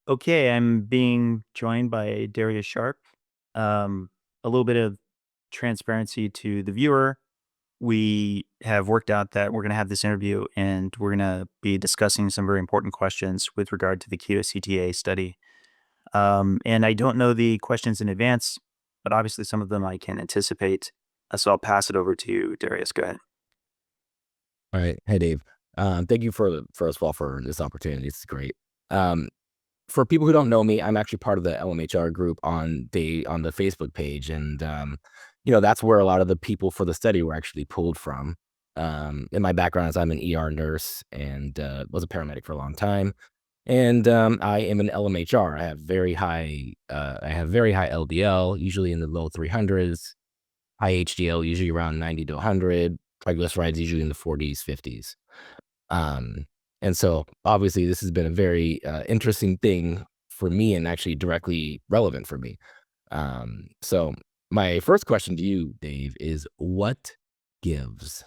Okay, I'm being joined by Darius Sharpe. A little bit of transparency to the viewer. We have worked out that we're going to have this interview and we're going to be discussing some very important questions with regard to the Keto-CTA study. And I don't know the questions in advance, but obviously some of them I can anticipate. So I'll pass it over to you, Darius. Go ahead. All right. Hey, Dave. Thank you first of all for this opportunity. It's great. Um, for people who don't know me, I'm actually part of the LMHR group on the Facebook page, and that's where a lot of the people for the study were actually pulled from. In my background is I'm an ER nurse and was a paramedic for a long time, and I am an LMHR. I have very high LDL, usually in the low 300s. High HDL, usually around 90 to 100. Triglycerides, usually in the 40s, 50s. Um, and so, obviously, this has been a very interesting thing for me and actually directly relevant for me. So, my first question to you, Dave, is what gives?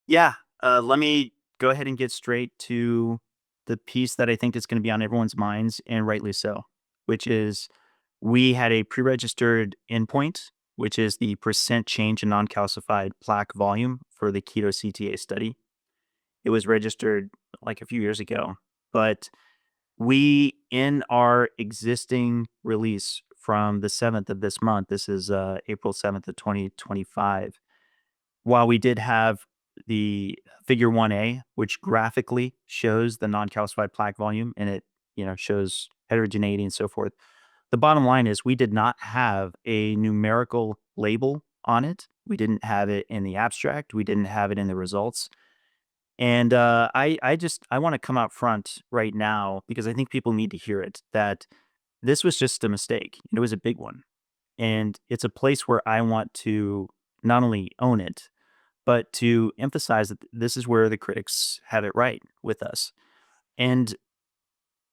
Yeah, let me go ahead and get straight to the piece that I think is going to be on everyone's minds, and rightly so, which is we had a pre-registered endpoint, which is the percent change in non-calcified plaque volume for the Keto-CTA study. It was registered like a few years ago, but we, in our existing release from the 7th of this month, this is April 7th of 2025, while we did have the figure 1A, which graphically shows the non-calcified plaque volume and it, shows heterogeneity and so forth. The bottom line is we did not have a numerical label on it. We didn't have it in the abstract. We didn't have it in the results. And I want to come out front right now because I think people need to hear it that this was just a mistake. It was a big one. And it's a place where I want to not only own it, but to emphasize that this is where the critics have it right with us. And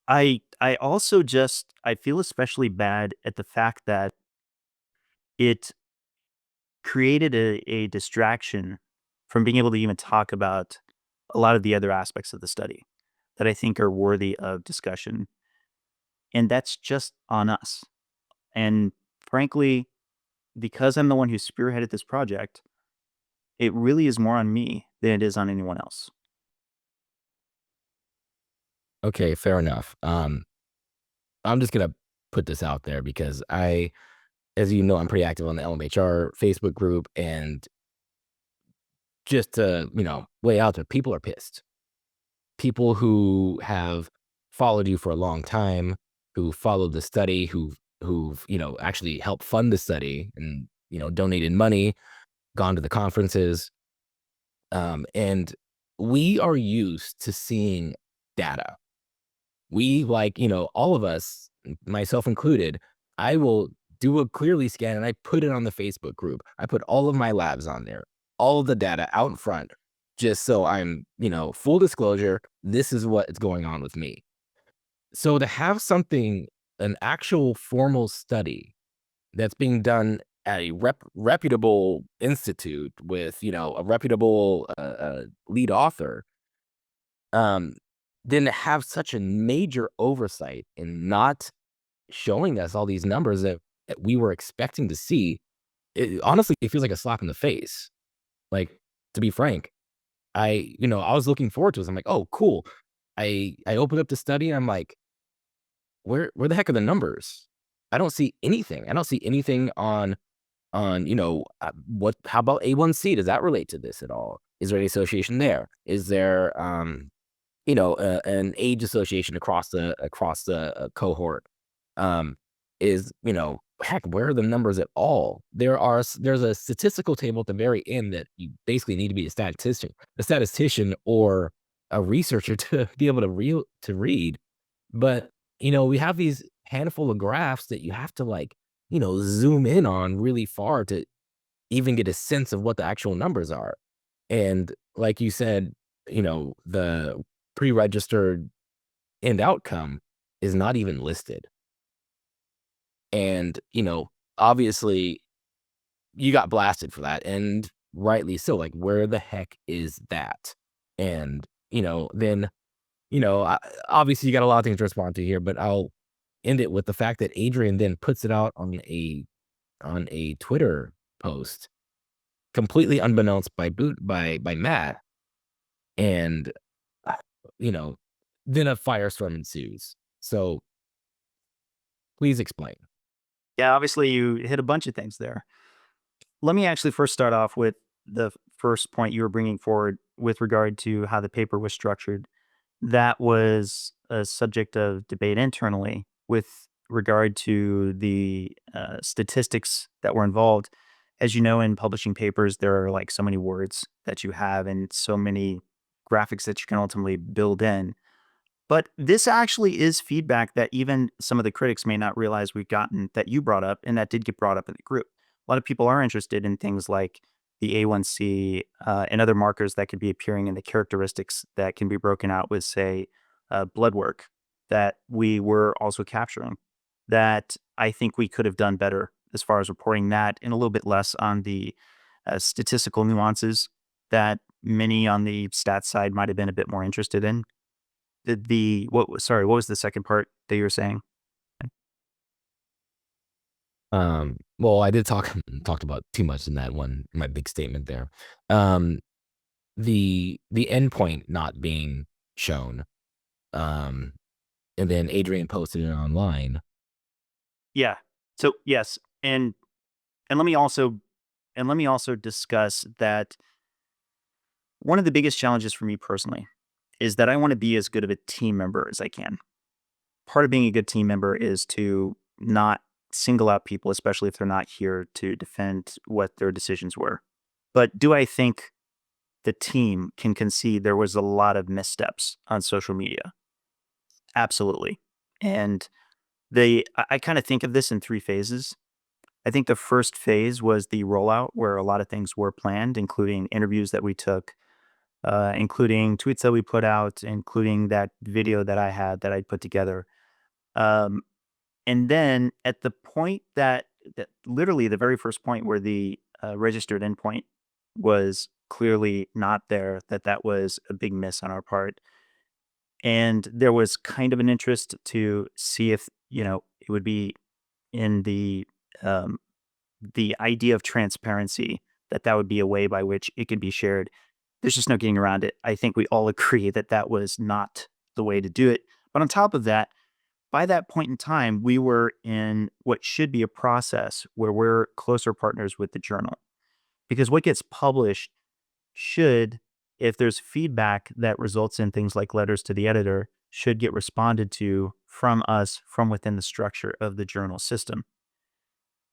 I also just I feel especially bad at the fact that it created a distraction from being able to even talk about a lot of the other aspects of the study that I think are worthy of discussion. And that's just on us. And frankly, because I'm the one who spearheaded this project, it really is more on me than it is on anyone else. Okay, fair enough. I'm just gonna put this out there because as you know, I'm pretty active on the LMHR Facebook group, and just to lay out there, people are pissed. People who have followed you for a long time, who followed the study, who've actually helped fund the study and donated money, gone to the conferences, and we are used to seeing data. We all of us, myself included. I will do a clearly scan and I put it on the Facebook group. I put all of my labs on there, all of the data out in front, just so I'm full disclosure. This is what is going on with me. So to have something, an actual formal study that's being done at a reputable institute with a reputable lead author, um, then to have such a major oversight in not showing us all these numbers that we were expecting to see, honestly, it feels like a slap in the face. Like, to be frank, I was looking forward to this. I'm like, oh, cool. I opened up the study and I'm like, where the heck are the numbers? I don't see anything. I don't see anything on what how about A1C? Does that relate to this at all? Is there any association there? Is there an age association across the cohort? Um, is heck, where are the numbers at all? There's a statistical table at the very end that you basically need to be a statistician or a researcher to be able to read. But we have these handful of graphs that you have to zoom in on really far to even get a sense of what the actual numbers are. And like you said, the pre-registered end outcome is not even listed. And, obviously you got blasted for that, and rightly so. Like, where the heck is that? And, then Obviously you got a lot of things to respond to here, but I'll end it with the fact that Adrian then puts it out on a Twitter post, completely unbeknownst by Matt, and uh, you know, then a firestorm ensues. So please explain. Yeah, obviously you hit a bunch of things there. Let me actually first start off with the first point you were bringing forward with regard to how the paper was structured. That was a subject of debate internally with regard to the statistics that were involved. As you know, in publishing papers, there are like so many words that you have and so many graphics that you can ultimately build in. But this actually is feedback that even some of the critics may not realize we've gotten that you brought up, and that did get brought up in the group. A lot of people are interested in things like the A1C and other markers that could be appearing in the characteristics that can be broken out with, say, blood work that we were also capturing. That I think we could have done better as far as reporting that, and a little bit less on the statistical nuances that many on the stats side might have been a bit more interested in. What was the second part that you were saying? Well, I did talked about too much in that one, my big statement there. Um, the endpoint not being shown, um, and then Adrian posted it online. Yeah. So, yes, and let me also discuss that one of the biggest challenges for me personally is that I wanna be as good of a team member as I can. Part of being a good team member is to not single out people, especially if they're not here to defend what their decisions were. But do I think the team can concede there was a lot of missteps on social media? Absolutely. And I kinda think of this in 3 phases. I think the first phase was the rollout where a lot of things were planned, including interviews that we took, including tweets that we put out, including that video that I had that I put together. Um, and then at the point that literally the very first point where the registered endpoint was clearly not there, that was a big miss on our part. And there was kind of an interest to see if, it would be in um, the idea of transparency, that would be a way by which it could be shared. There's just no getting around it. I think we all agree that that was not the way to do it. But on top of that, by that point in time, we were in what should be a process where we're closer partners with the journal. Because what gets published should, if there's feedback that results in things like letters to the editor, should get responded to from us from within the structure of the journal system.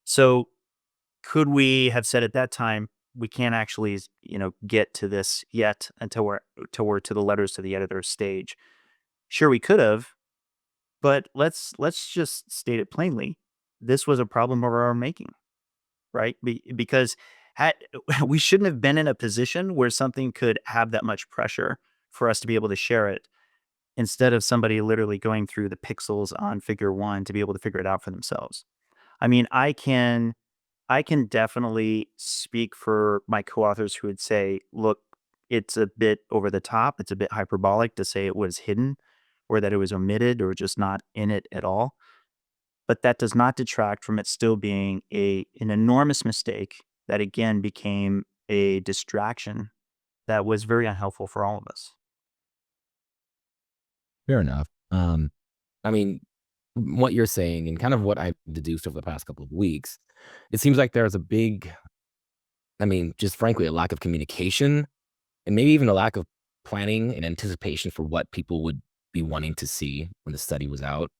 So could we have said at that time, we can't actually, get to this yet until we're to the letters to the editor stage? Sure, we could have, but let's just state it plainly. This was a problem of our making, right? Because had, we shouldn't have been in a position where something could have that much pressure for us to be able to share it, instead of somebody literally going through the pixels on figure one to be able to figure it out for themselves. I mean, I can definitely speak for my co-authors who would say, look, it's a bit over the top. It's a bit hyperbolic to say it was hidden or that it was omitted or just not in it at all. But that does not detract from it still being an enormous mistake that again became a distraction that was very unhelpful for all of us. Fair enough. I mean, what you're saying and kind of what I've deduced over the past couple of weeks, it seems like there's a big, just frankly, a lack of communication and maybe even a lack of planning and anticipation for what people would be wanting to see when the study was out.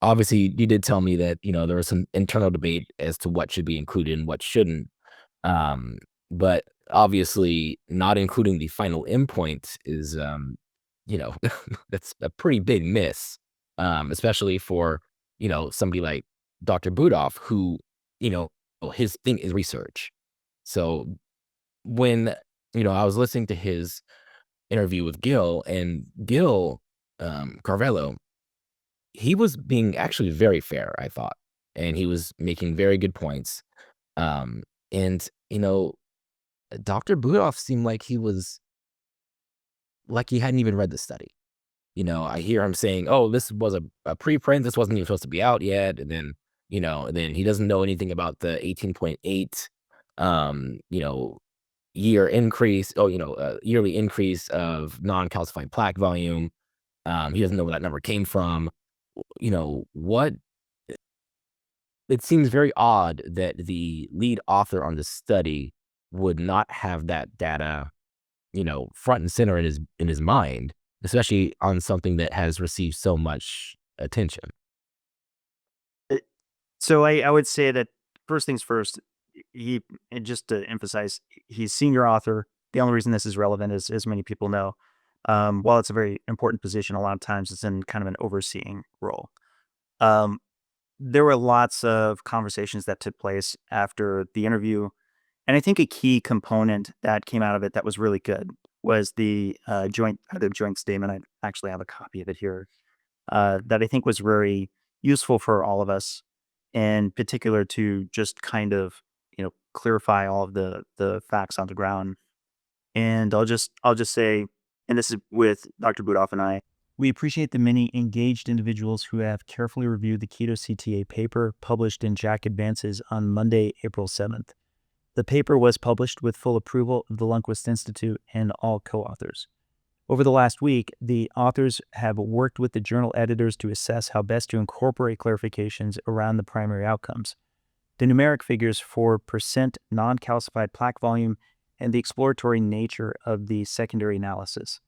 Obviously, you did tell me that, there was some internal debate as to what should be included and what shouldn't. Um, but obviously, not including the final endpoint is, that's a pretty big miss, especially for, somebody like Dr. Budoff, who, you know, his thing is research. So when, I was listening to his interview with Gil and Gil Carvello, he was being actually very fair, I thought, and he was making very good points. Um, and Dr. Budoff seemed like he hadn't even read the study. I hear him saying, "Oh, this was a preprint. This wasn't even supposed to be out yet." And then, then he doesn't know anything about the 18.8, um, you know, year increase. Oh, yearly increase of non-calcified plaque volume. He doesn't know where that number came from. What it seems very odd that the lead author on this study would not have that data, front and center in his mind, especially on something that has received so much attention. Uh, So I would say that first things first, and just to emphasize, he's senior author. The only reason this is relevant is, as many people know, while it's a very important position, a lot of times it's in kind of an overseeing role. Um, there were lots of conversations that took place after the interview. And I think a key component that came out of it that was really good was the joint statement. I actually have a copy of it here, that I think was very useful for all of us, in particular to just kind of clarify all of the facts on the ground. And I'll just say, and this is with Dr. Budoff and I, we appreciate the many engaged individuals who have carefully reviewed the Keto-CTA paper published in JACC Advances on Monday, April 7th. The paper was published with full approval of the Lundquist Institute and all co-authors. Over the last week, the authors have worked with the journal editors to assess how best to incorporate clarifications around the primary outcomes. The numeric figures for percent non-calcified plaque volume and the exploratory nature of the secondary analysis.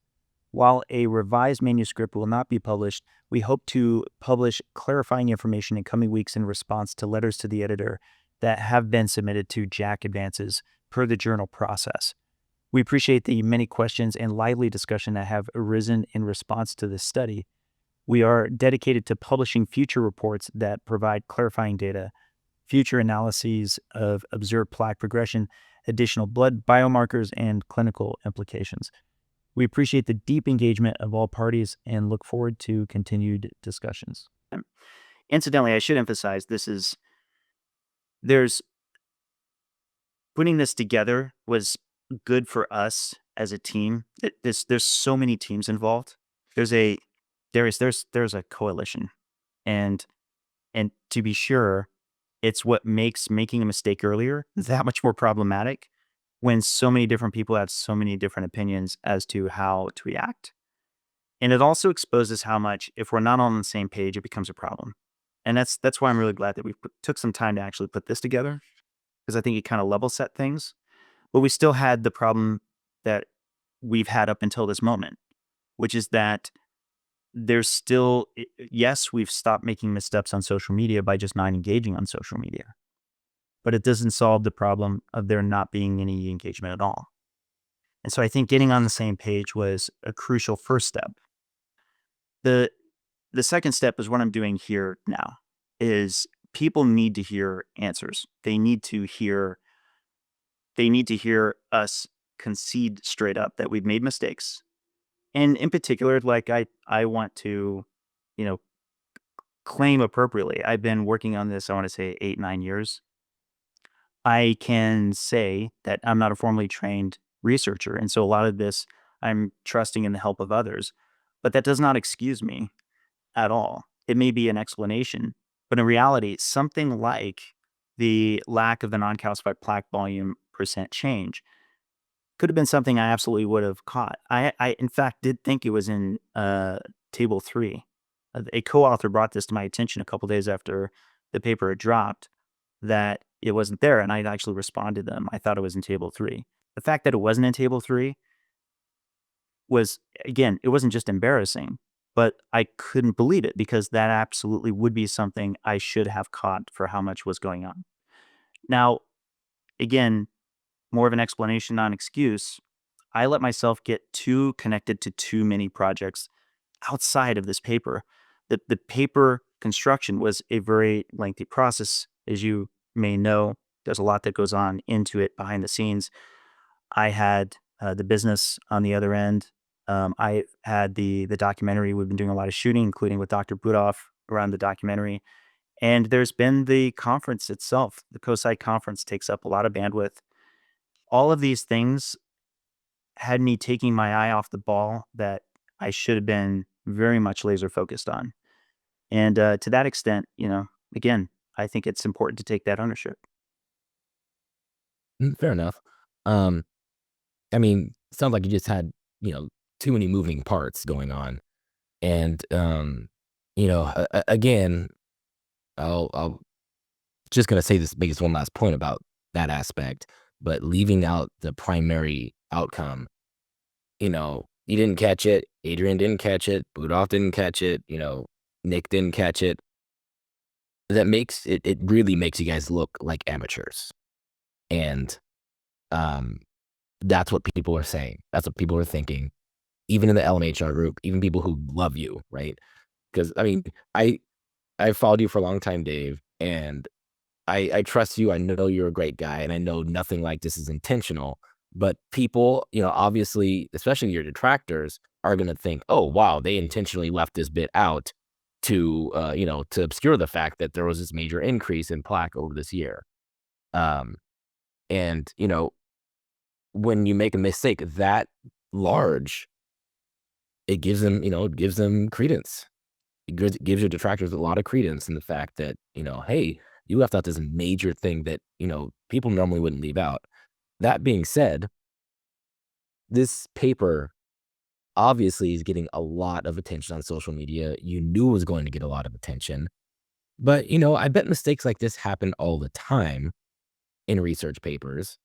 While a revised manuscript will not be published, we hope to publish clarifying information in coming weeks in response to letters to the editor that have been submitted to JACC Advances per the journal process. We appreciate the many questions and lively discussion that have arisen in response to this study. We are dedicated to publishing future reports that provide clarifying data, future analyses of observed plaque progression, additional blood biomarkers, and clinical implications. We appreciate the deep engagement of all parties and look forward to continued discussions. Incidentally, I should emphasize there's putting this together was good for us as a team. There's so many teams involved. There's a there's a coalition, and to be sure, it's what makes making a mistake earlier that much more problematic when so many different people have so many different opinions as to how to react. And it also exposes how much, if we're not on the same page, it becomes a problem. And that's why I'm really glad that we took some time to actually put this together, because I think it kind of level set things. But we still had the problem that we've had up until this moment, which is that there's still, yes, we've stopped making missteps on social media by just not engaging on social media, but it doesn't solve the problem of there not being any engagement at all. And so I think getting on the same page was a crucial first step. The the second step is what I'm doing here now, is people need to hear answers. They need to hear us concede straight up that we've made mistakes. And in particular, like I want to, you know, claim appropriately. I've been working on this, I want to say 8, 9 years. I can say that I'm not a formally trained researcher. And so a lot of this I'm trusting in the help of others. But that does not excuse me at all. It may be an explanation, but in reality, something like the lack of the non-calcified plaque volume percent change could have been something I absolutely would have caught. I in fact did think it was in table 3. A co-author brought this to my attention a couple days after the paper had dropped, that it wasn't there, and I actually responded to them. I thought it was in table 3. The fact that it wasn't in table 3 was, again, it wasn't just embarrassing, but I couldn't believe it, because that absolutely would be something I should have caught for how much was going on. Now, again, more of an explanation, not an excuse. I let myself get too connected to too many projects outside of this paper. The paper construction was a very lengthy process, as you may know. There's a lot that goes on into it behind the scenes. I had the business on the other end. I had the documentary. We've been doing a lot of shooting, including with Dr. Budoff around the documentary. And there's been the conference itself. The COSI conference takes up a lot of bandwidth. All of these things had me taking my eye off the ball that I should have been very much laser focused on. And to that extent, again, I think it's important to take that ownership. Fair enough. Um, I mean, sounds like you just had, you know, too many moving parts going on. And, again, I'll just gonna say this, make this one last point about that aspect, but leaving out the primary outcome, you didn't catch it, Adrian didn't catch it, Budov didn't catch it, Nick didn't catch it. That makes it really makes you guys look like amateurs. And um that's what people are saying. That's what people are thinking. Even in the LMHR group, even people who love you, right? Because I mean, I followed you for a long time, Dave, and I trust you. I know you're a great guy, and I know nothing like this is intentional. But people, obviously, especially your detractors, are going to think, "Oh, wow, they intentionally left this bit out to, to obscure the fact that there was this major increase in plaque over this year." Um, and when you make a mistake that large, it gives them credence. It gives your detractors a lot of credence in the fact that, hey, you left out this major thing that, people normally wouldn't leave out. That being said, this paper obviously is getting a lot of attention on social media. You knew it was going to get a lot of attention. But, I bet mistakes like this happen all the time in research papers,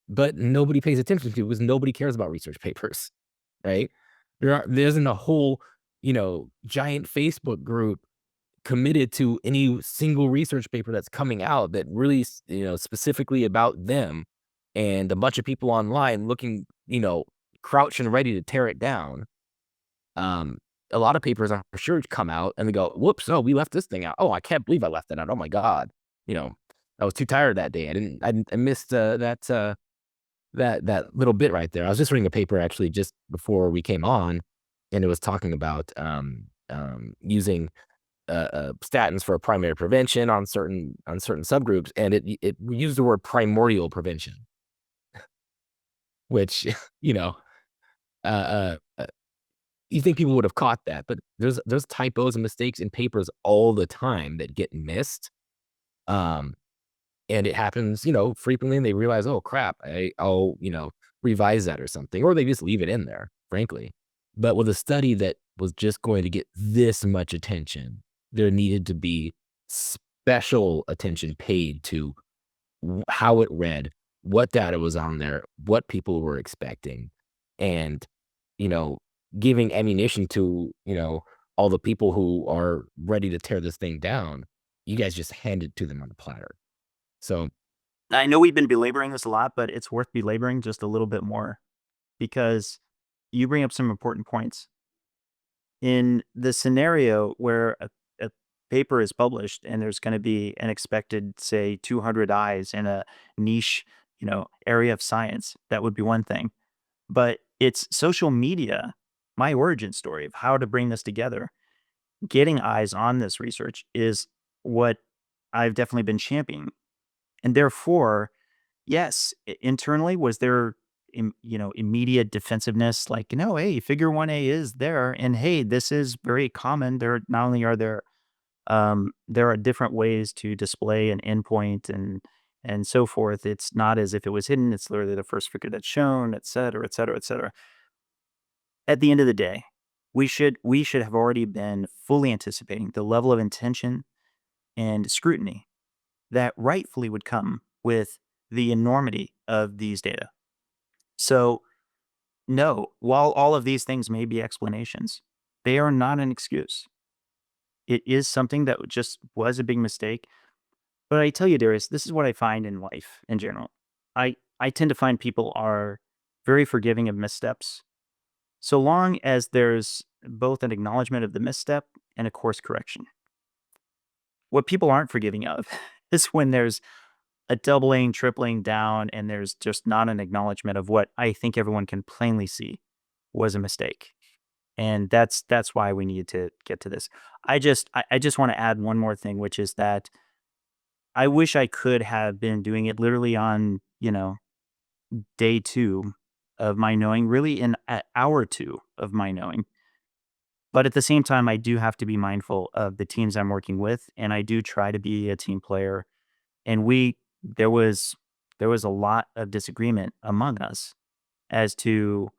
but nobody pays attention to it because nobody cares about research papers, right? There isn't a whole, giant Facebook group committed to any single research paper that's coming out that really, specifically about them, and a bunch of people online looking, crouched and ready to tear it down. Um, a lot of papers I'm sure come out and they go, "Whoops! Oh, we left this thing out. Oh, I can't believe I left that out. Oh my god!" You know, I was too tired that day. I missed that little bit right there. I was just reading a paper actually just before we came on, and it was talking about using statins for primary prevention on certain subgroups, and it used the word primordial prevention, which you know, uh, uh, uh, you think people would have caught that, but there's typos and mistakes in papers all the time that get missed, um, and it happens, frequently. And they realize, oh crap, I'll revise that or something, or they just leave it in there, frankly. But with a study that was just going to get this much attention, there needed to be special attention paid to how it read, what data was on there, what people were expecting, and, you know, giving ammunition to, all the people who are ready to tear this thing down. You guys just hand it to them on a platter. So, I know we've been belaboring this a lot, but it's worth belaboring just a little bit more because you bring up some important points. In the scenario where a paper is published and there's going to be an expected, say, 200 eyes in a niche, area of science, that would be one thing. But it's social media, my origin story of how to bring this together, getting eyes on this research is what I've definitely been championing. And therefore, yes, internally, was there, immediate defensiveness? Like, no, hey, figure 1A is there. And hey, this is very common. There not only are there are different ways to display an endpoint and so forth. It's not as if it was hidden. It's literally the first figure that's shown, et cetera, et cetera, et cetera. At the end of the day, we should have already been fully anticipating the level of intention and scrutiny that rightfully would come with the enormity of these data. So, no, while all of these things may be explanations, they are not an excuse. It is something that just was a big mistake. But I tell you, Darius, this is what I find in life in general. I tend to find people are very forgiving of missteps, so long as there's both an acknowledgement of the misstep and a course correction. What people aren't forgiving of is when there's a doubling, tripling down, and there's just not an acknowledgement of what I think everyone can plainly see was a mistake. And that's why we needed to get to this. I just want to add one more thing, which is that I wish I could have been doing it literally on, day 2 of my knowing, really in at hour 2 of my knowing. But at the same time, I do have to be mindful of the teams I'm working with, and I do try to be a team player. And there was there was a lot of disagreement among us as to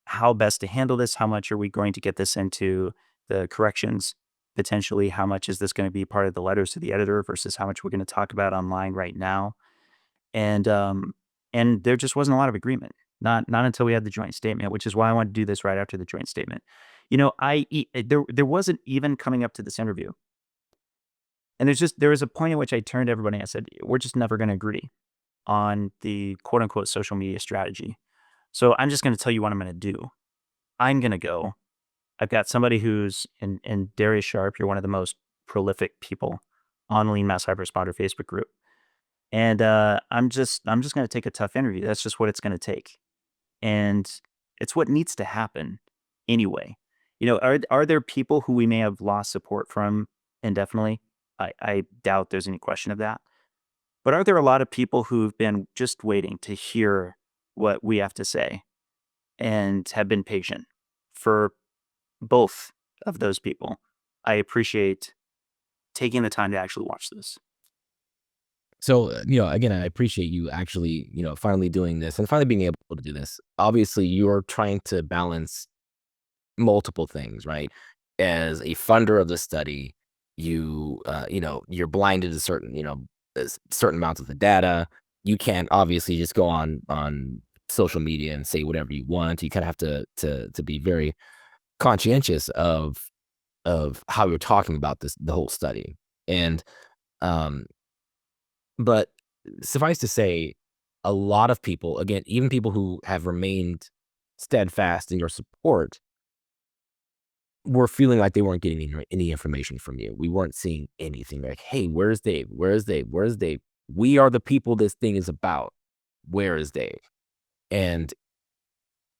how best to handle this. How much are we going to get this into the corrections? Potentially, how much is this going to be part of the letters to the editor versus how much we're going to talk about online right now? And there just wasn't a lot of agreement. Not until we had the joint statement, which is why I wanted to do this right after the joint statement. There wasn't even coming up to this interview, and there was a point at which I turned to everybody and I said, "We're just never going to agree on the quote unquote social media strategy. So I'm just going to tell you what I'm going to do. I'm going to go. I've got somebody who's in Darius Sharpe. You're one of the most prolific people on the Lean Mass Hyperresponder Facebook group. And I'm just going to take a tough interview. That's just what it's going to take. And it's what needs to happen anyway. Are there people who we may have lost support from indefinitely? I doubt there's any question of that. But are there a lot of people who've been just waiting to hear what we have to say and have been patient? For both of those people, I appreciate taking the time to actually watch this. So, again, I appreciate you actually, finally doing this and finally being able to do this. Obviously, you're trying to balance multiple things, right? As a funder of the study, you're blinded to certain, certain amounts of the data. You can't obviously just go on social media and say whatever you want. You kind of have to be very conscientious of how you're talking about the whole study. And um but suffice to say, a lot of people, again, even people who have remained steadfast in your support, were feeling like they weren't getting any information from you. We weren't seeing anything like, hey, where's Dave? Where's Dave? Where's Dave? We are the people this thing is about. Where is Dave? And,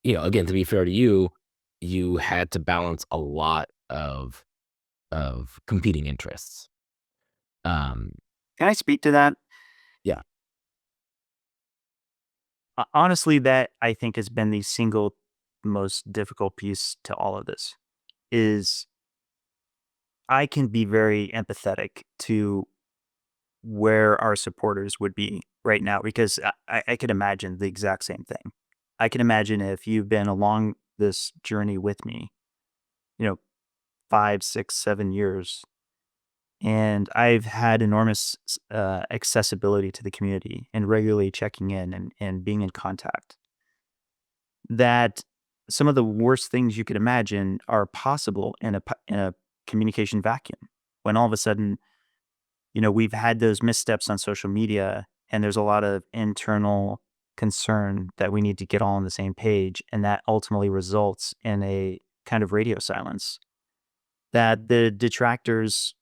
again, to be fair to you, you had to balance a lot of competing interests. Um, Can I speak to that? yeah. Honestly, that I think has been the single most difficult piece to all of this is I can be very empathetic to where our supporters would be right now because I could imagine the exact same thing. I can imagine if you've been along this journey with me, you know, 5, 6, 7 years, and I've had enormous accessibility to the community and regularly checking in and being in contact. That some of the worst things you could imagine are possible in a communication vacuum. When all of a sudden, we've had those missteps on social media, and there's a lot of internal concern that we need to get all on the same page, and that ultimately results in a kind of radio silence that the detractors,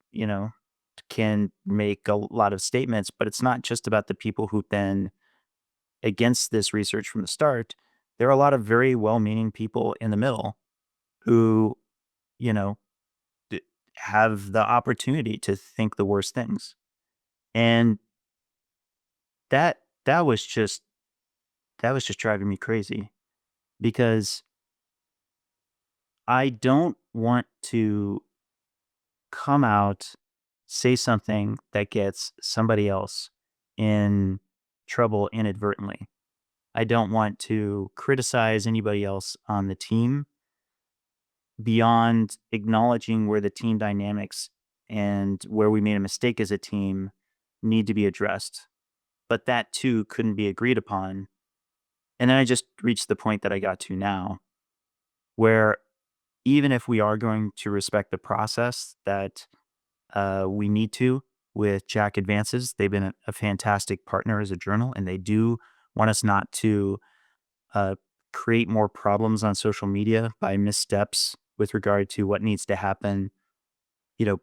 can make a lot of statements, but it's not just about the people who've been against this research from the start. There are a lot of very well-meaning people in the middle who, you know, d- have the opportunity to think the worst things. And that that was just that was just driving me crazy because I don't want to come out, say something that gets somebody else in trouble inadvertently. I don't want to criticize anybody else on the team beyond acknowledging where the team dynamics and where we made a mistake as a team need to be addressed. But that too couldn't be agreed upon. And then I just reached the point that I got to now, where even if we are going to respect the process that we need to with Jack Advances, they've been a fantastic partner as a journal, and they do want us not to uh, create more problems on social media by missteps with regard to what needs to happen,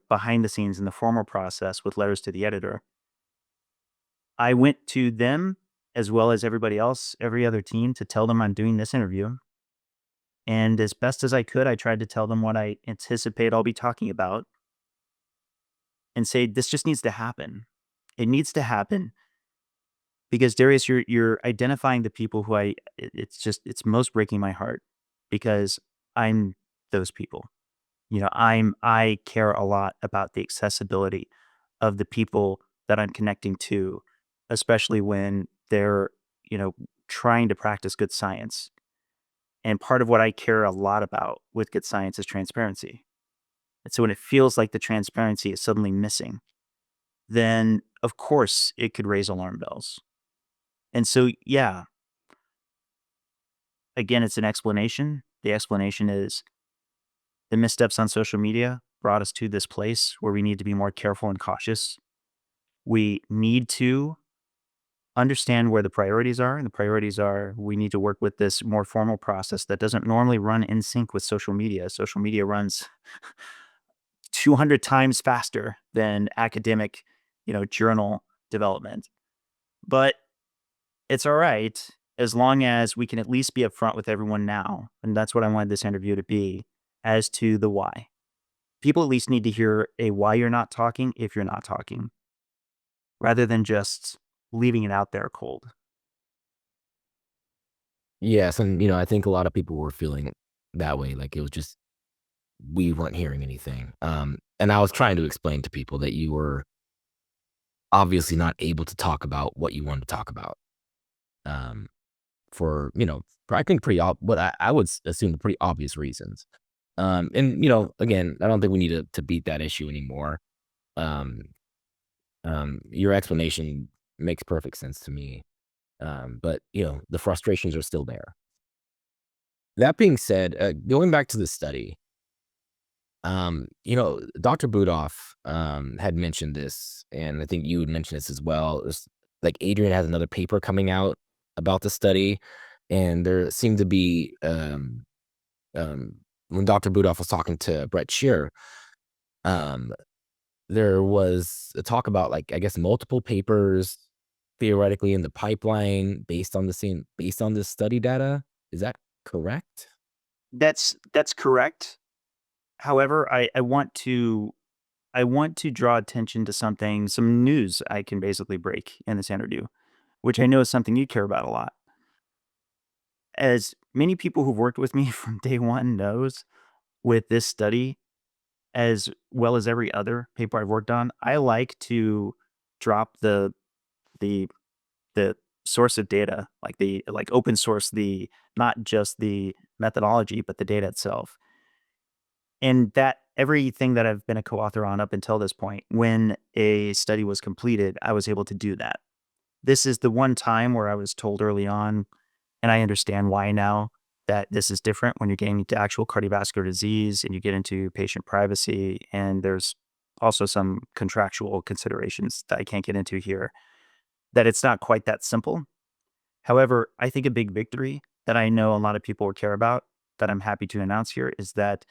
behind the scenes in the formal process with letters to the editor. I went to them as well as everybody else, every other team, to tell them I'm doing this interview. And as best as I could, I tried to tell them what I anticipate I'll be talking about and say, this just needs to happen. It needs to happen because Darius, you're identifying the people who it's most breaking my heart because I'm those people. I care a lot about the accessibility of the people that I'm connecting to, especially when they're, you know, trying to practice good science. And part of what I care a lot about with good science is transparency. And so when it feels like the transparency is suddenly missing, then of course it could raise alarm bells. And so, yeah, again, it's an explanation. The explanation is the missteps on social media brought us to this place where we need to be more careful and cautious. We need to understand where the priorities are. And the priorities are we need to work with this more formal process that doesn't normally run in sync with social media. Social media runs 200 times faster than academic, journal development. But it's all right as long as we can at least be upfront with everyone now. And that's what I wanted this interview to be as to the why. People at least need to hear a why you're not talking if you're not talking, rather than just leaving it out there cold. Yes, and, I think a lot of people were feeling that way, like, it was just we weren't hearing anything, and I was trying to explain to people that you were obviously not able to talk about what you wanted to talk about, um, for, I think pretty what I would assume pretty obvious reasons, and, again, I don't think we need to beat that issue anymore, um, your explanation makes perfect sense to me, but, the frustrations are still there. That being said, going back to the study, Dr. Budoff had mentioned this, and I think you had mentioned this as well. It's like Adrian has another paper coming out about the study, and there seemed to be um, when Dr. Budoff was talking to Brett Shear, um, there was a talk about, like, I guess multiple papers theoretically in the pipeline based on this study data. Is that correct? That's correct. However, I want to draw attention to some news I can basically break in this interview, which I know is something you care about a lot. As many people who've worked with me from day one knows, with this study, as well as every other paper I've worked on, I like to drop the the source of data, like open source the not just the methodology, but the data itself. And that everything that I've been a co-author on up until this point, when a study was completed, I was able to do that. This is the one time where I was told early on, and I understand why now, that this is different when you're getting into actual cardiovascular disease and you get into patient privacy. And there's also some contractual considerations that I can't get into here, that it's not quite that simple. However, I think a big victory that I know a lot of people will care about, that I'm happy to announce here, is that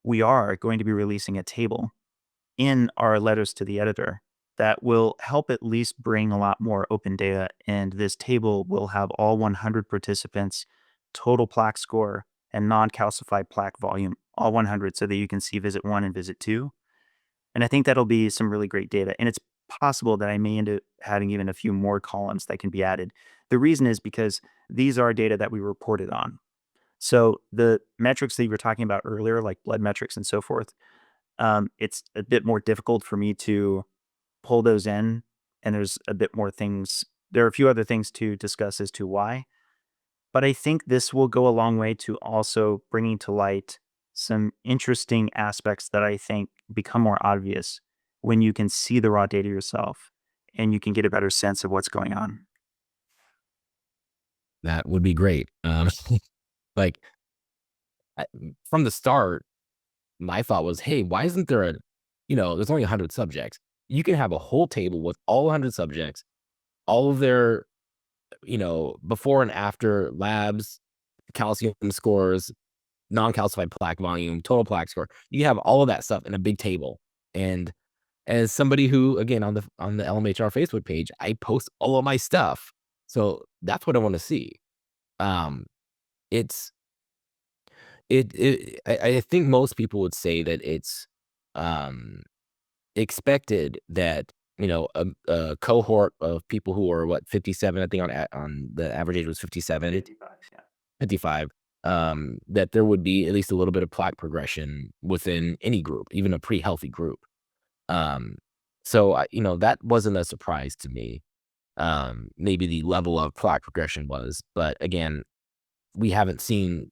we are going to be releasing a table in our letters to the editor that will help at least bring a lot more open data. And this table will have all 100 participants, total plaque score, and non calcified plaque volume, all 100, so that you can see visit one and visit two. And I think that'll be some really great data. And it's possible that I may end up having even a few more columns that can be added. The reason is because these are data that we reported on. So the metrics that you were talking about earlier, like blood metrics and so forth, it's a bit more difficult for me to pull those in. And there's a bit more things. There are a few other things to discuss as to why. But I think this will go a long way to also bringing to light some interesting aspects that I think become more obvious when you can see the raw data yourself and you can get a better sense of what's going on. That would be great. Like, I from the start, my thought was, "Hey, why isn't there there's only 100 subjects. You can have a whole table with all 100 subjects, all of their, before and after labs, calcium scores, non-calcified plaque volume, total plaque score. You have all of that stuff in a big table." And as somebody who, again, on the LMHR Facebook page, I post all of my stuff. So that's what I want to see. Um, it's I think most people would say that it's um expected that, a cohort of people who are what, 57, I think on the average age was 57, 55, yeah. 55. that there would be at least a little bit of plaque progression within any group, even a pretty healthy group. So that wasn't a surprise to me. Maybe the level of plaque progression was, but again, we haven't seen,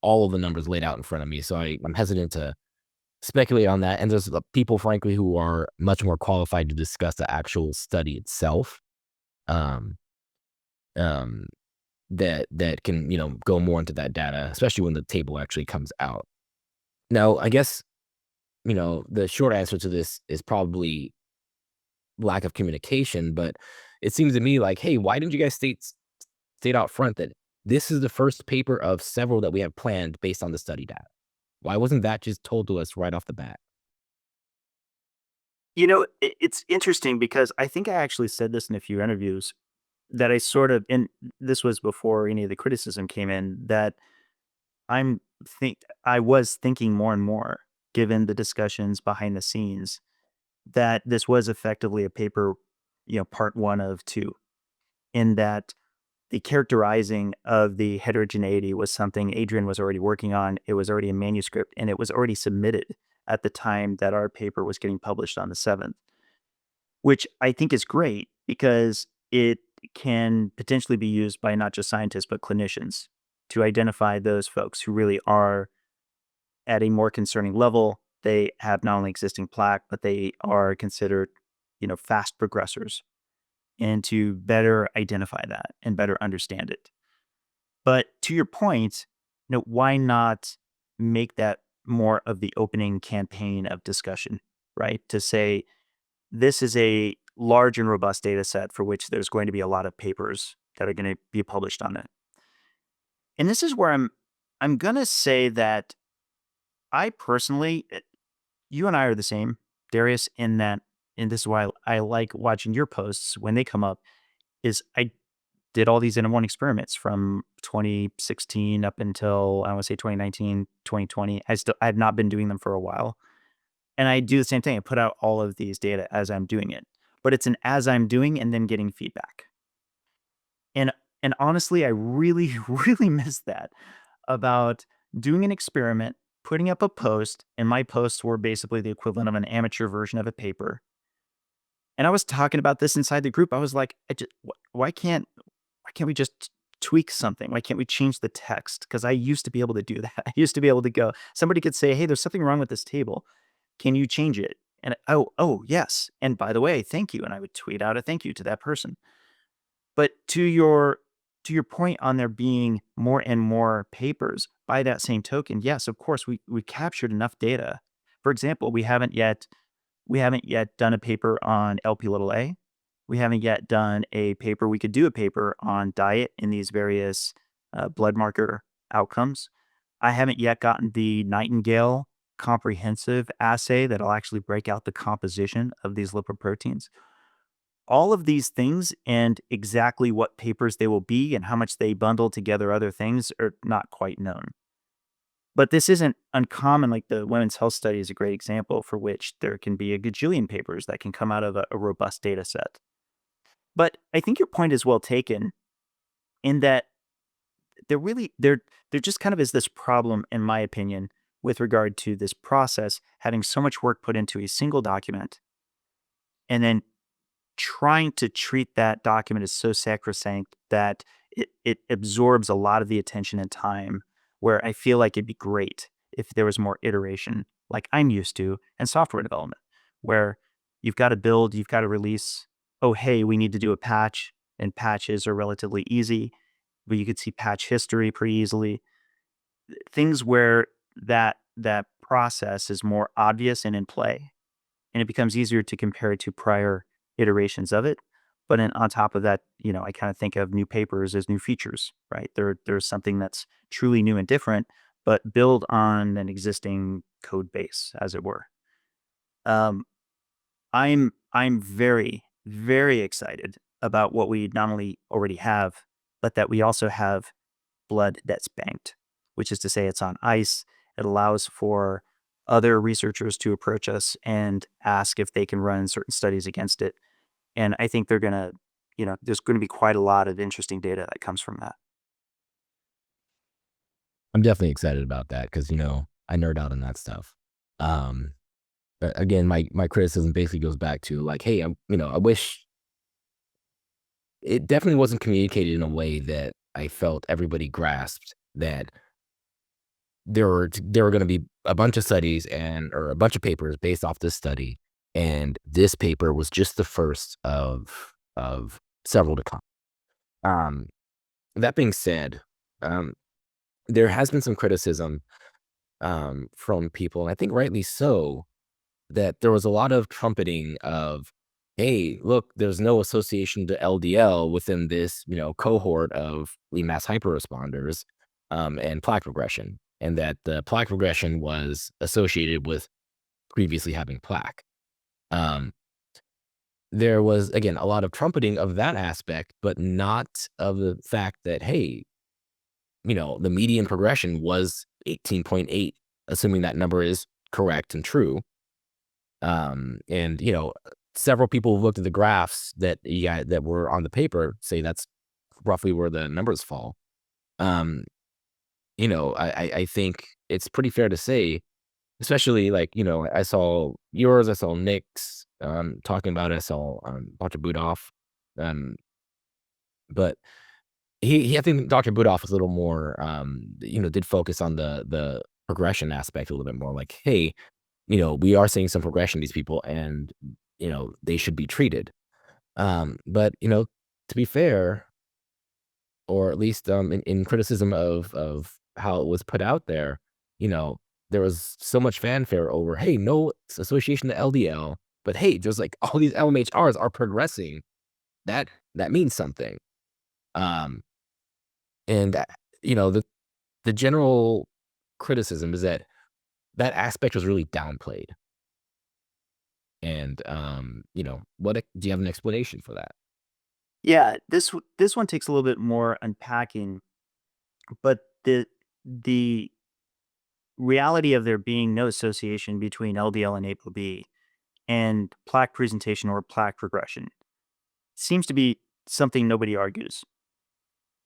all of the numbers laid out in front of me. So I'm hesitant to speculate on that. And there's people, frankly, who are much more qualified to discuss the actual study itself. Um, um, that can, go more into that data, especially when the table actually comes out. Now, I guess, the short answer to this is probably lack of communication, but it seems to me like, hey, why didn't you guys state out front that this is the first paper of several that we have planned based on the study data? Why wasn't that just told to us right off the bat? It's interesting because I think I actually said this in a few interviews that and this was before any of the criticism came in, that I'm I was thinking more and more, given the discussions behind the scenes, that this was effectively a paper, part one of two, in that the characterizing of the heterogeneity was something Adrian was already working on. It was already a manuscript and it was already submitted at the time that our paper was getting published on the 7th, which I think is great because it can potentially be used by not just scientists, but clinicians to identify those folks who really are at a more concerning level. They have not only existing plaque, but they are considered, fast progressors, and to better identify that and better understand it. But to your point, why not make that more of the opening campaign of discussion, right? To say this is a large and robust data set for which there's going to be a lot of papers that are going to be published on it. And this is where I'm going to say that I personally, you and I are the same, Darius, in that, and this is why I like watching your posts when they come up, is I did all these N1 experiments from 2016 up until, I want to say 2019, 2020. I have not been doing them for a while. And I do the same thing. I put out all of these data as I'm doing it, but it's an as I'm doing and then getting feedback. And and honestly, I really, really miss that about doing an experiment, putting up a post, and my posts were basically the equivalent of an amateur version of a paper. And I was talking about this inside the group. I was like, why can't we just tweak something? Why can't we change the text? Because I used to be able to do that. I used to be able to go, somebody could say, hey, there's something wrong with this table. Can you change it? And oh, yes. And by the way, thank you. And I would tweet out a thank you to that person. But to your point on there being more and more papers, by that same token, yes, of course, we captured enough data. For example, we haven't yet done a paper on LP little a. We haven't yet done a paper. We could do a paper on diet in these various blood marker outcomes. I haven't yet gotten the Nightingale comprehensive assay that'll actually break out the composition of these lipoproteins. All of these things and exactly what papers they will be and how much they bundle together other things are not quite known. But this isn't uncommon. Like the women's health study is a great example for which there can be a gajillion papers that can come out of a robust data set. But I think your point is well taken in that there just kind of is this problem, in my opinion, with regard to this process having so much work put into a single document and then trying to treat that document as so sacrosanct that it absorbs a lot of the attention and time, where I feel like it'd be great if there was more iteration like I'm used to in software development, where you've got to build, you've got to release. Oh, hey, we need to do a patch, and patches are relatively easy, but you could see patch history pretty easily. Things where that process is more obvious and in play, and it becomes easier to compare it to prior iterations of it. But then on top of that, I kind of think of new papers as new features, right? There's something that's truly new and different, but build on an existing code base, as it were. Um, I'm very, very excited about what we not only already have, but that we also have blood that's banked, which is to say it's on ice. It allows for other researchers to approach us and ask if they can run certain studies against it. And I think there's going to be quite a lot of interesting data that comes from that. I'm definitely excited about that because I nerd out on that stuff. Again, my criticism basically goes back to like, hey, I wish it definitely wasn't communicated in a way that I felt everybody grasped that there were going to be a bunch of studies or a bunch of papers based off this study, and this paper was just the first of several to come. Um, that being said, um, there has been some criticism from people, and I think rightly so, that there was a lot of trumpeting of, hey, look, there's no association to LDL within this, cohort of lean mass hyperresponders and plaque regression, and that the plaque regression was associated with previously having plaque. Um, there was, again, a lot of trumpeting of that aspect, but not of the fact that, hey, the median progression was 18.8, assuming that number is correct and true. And several people who looked at the graphs that were on the paper say that's roughly where the numbers fall. Um, I think it's pretty fair to say, especially like, I saw yours, I saw Nick's talking about it, I saw Dr. Budoff. Um, but I think Dr. Budoff was a little more did focus on the progression aspect a little bit more, like, hey, we are seeing some progression in these people and, they should be treated. But, to be fair, or at least in criticism of how it was put out there, you know, there was so much fanfare over, hey, no association to LDL, but hey, there's like all these LMHRs are progressing. That means something. Um, and the general criticism is that that aspect was really downplayed. And, do you have an explanation for that? Yeah, this one takes a little bit more unpacking, but the reality of there being no association between LDL and ApoB and plaque presentation or plaque regression seems to be something nobody argues.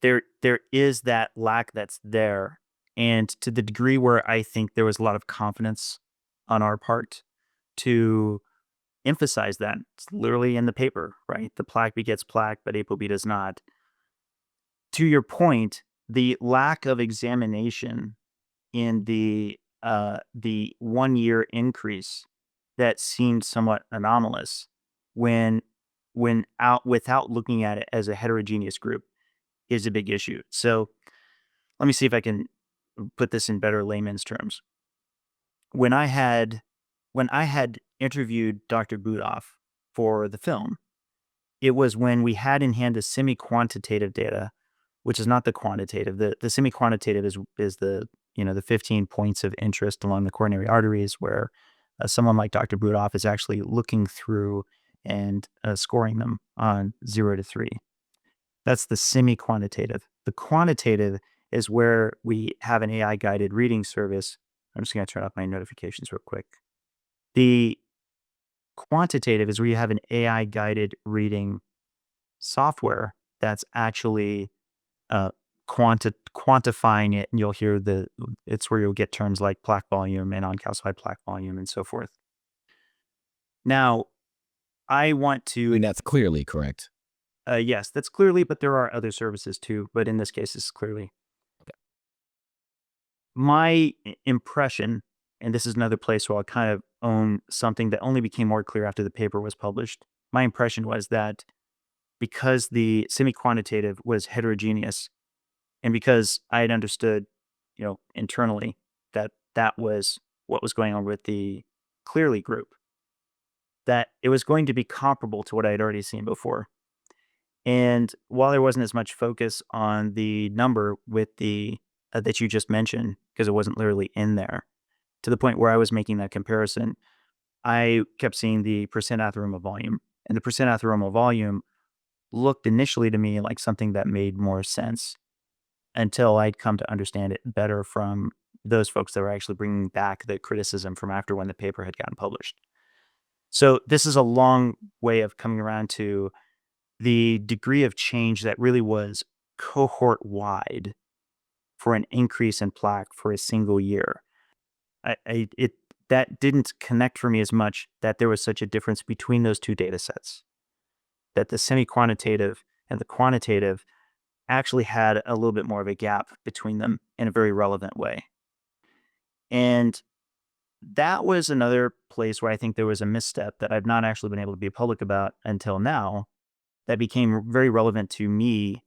There is that lack that's there, and to the degree where I think there was a lot of confidence on our part to emphasize that. It's literally in the paper, right? The plaque begets plaque, but ApoB does not. To your point, the lack of examination in the 1 year increase that seemed somewhat anomalous when out without looking at it as a heterogeneous group is a big issue. So let me see if I can put this in better layman's terms. When I had interviewed Dr. Budoff for the film, it was when we had in hand the semi-quantitative data, which is not the quantitative. The semi-quantitative is the 15 points of interest along the coronary arteries, where someone like Dr. Budoff is actually looking through and scoring them on 0 to 3. That's the semi-quantitative. The quantitative is where we have an AI-guided reading service. I'm just going to turn off my notifications real quick. The quantitative is where you have an AI-guided reading software that's actually quantifying it, and you'll hear it's where you'll get terms like plaque volume and uncalcified plaque volume and so forth. Now, I want I mean, to, that's clearly correct. yes, that's clearly, but there are other services too. But in this case, it's clearly my impression, and this is another place where I'll kind of own something that only became more clear after the paper was published. My impression was that because the semi-quantitative was heterogeneous, and because I had understood, internally that that was what was going on with the Clearly group, that it was going to be comparable to what I had already seen before. And while there wasn't as much focus on the number with the that you just mentioned, because it wasn't literally in there, to the point where I was making that comparison, I kept seeing the percent atheromal volume. And the percent atheromal volume looked initially to me like something that made more sense until I'd come to understand it better from those folks that were actually bringing back the criticism from after when the paper had gotten published. So this is a long way of coming around to the degree of change that really was cohort wide for an increase in plaque for a single year. That didn't connect for me as much, that there was such a difference between those two data sets, that the semi-quantitative and the quantitative actually had a little bit more of a gap between them in a very relevant way. And that was another place where I think there was a misstep that I've not actually been able to be public about until now, that became very relevant to me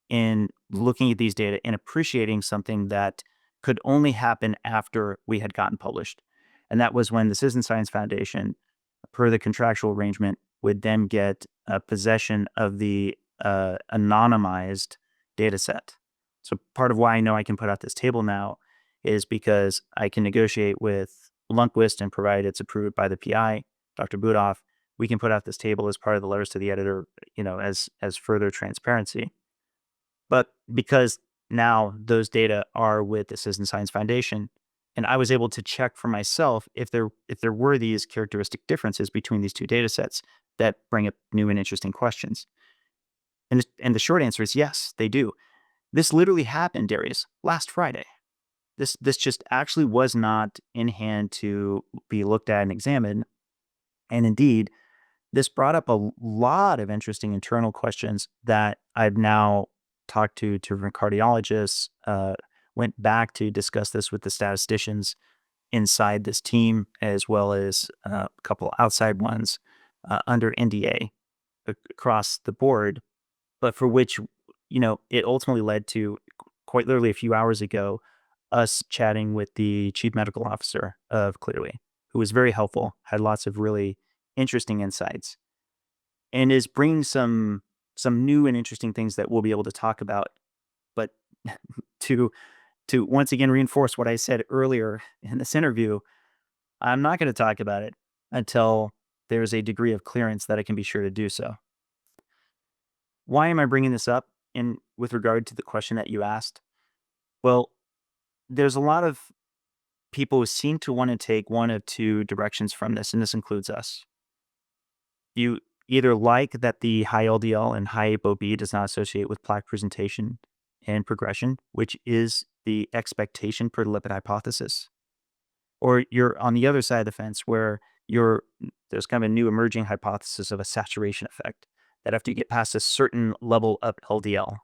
in looking at these data and appreciating something that could only happen after we had gotten published. And that was when the Citizen Science Foundation, per the contractual arrangement, would then get possession of the anonymized data set. So part of why I know I can put out this table now is because I can negotiate with Lundquist, and provide it's approved by the PI, Dr. Budoff, we can put out this table as part of the letters to the editor, as further transparency. But because now those data are with the Citizen Science Foundation, and I was able to check for myself if there were these characteristic differences between these two data sets that bring up new and interesting questions. And the short answer is yes, they do. This literally happened, Darius, last Friday. This just actually was not in hand to be looked at and examined. And indeed, this brought up a lot of interesting internal questions that I've now talked to cardiologists, went back to discuss this with the statisticians inside this team, as well as a couple outside ones under NDA across the board, but for which, it ultimately led to, quite literally a few hours ago, us chatting with the chief medical officer of Clearly, who was very helpful, had lots of really interesting insights, and is bringing some new and interesting things that we'll be able to talk about. But to once again reinforce what I said earlier in this interview, I'm not going to talk about it until there's a degree of clearance that I can be sure to do so. Why am I bringing this up in with regard to the question that you asked? Well, there's a lot of people who seem to want to take one of two directions from this, and this includes us. You either like that the high LDL and high ApoB does not associate with plaque presentation and progression, which is the expectation per the lipid hypothesis, or you're on the other side of the fence where there's kind of a new emerging hypothesis of a saturation effect, that after you get past a certain level of LDL,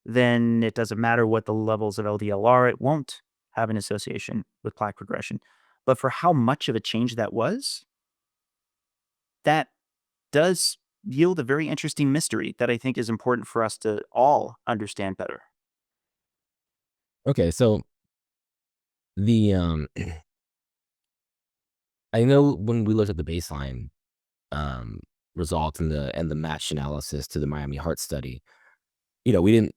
then it doesn't matter what the levels of LDL are, it won't have an association with plaque progression. But for how much of a change that was, that does yield a very interesting mystery that I think is important for us to all understand better. Okay, so the I know when we looked at the baseline um, results and the matched analysis to the Miami Heart Study, we didn't,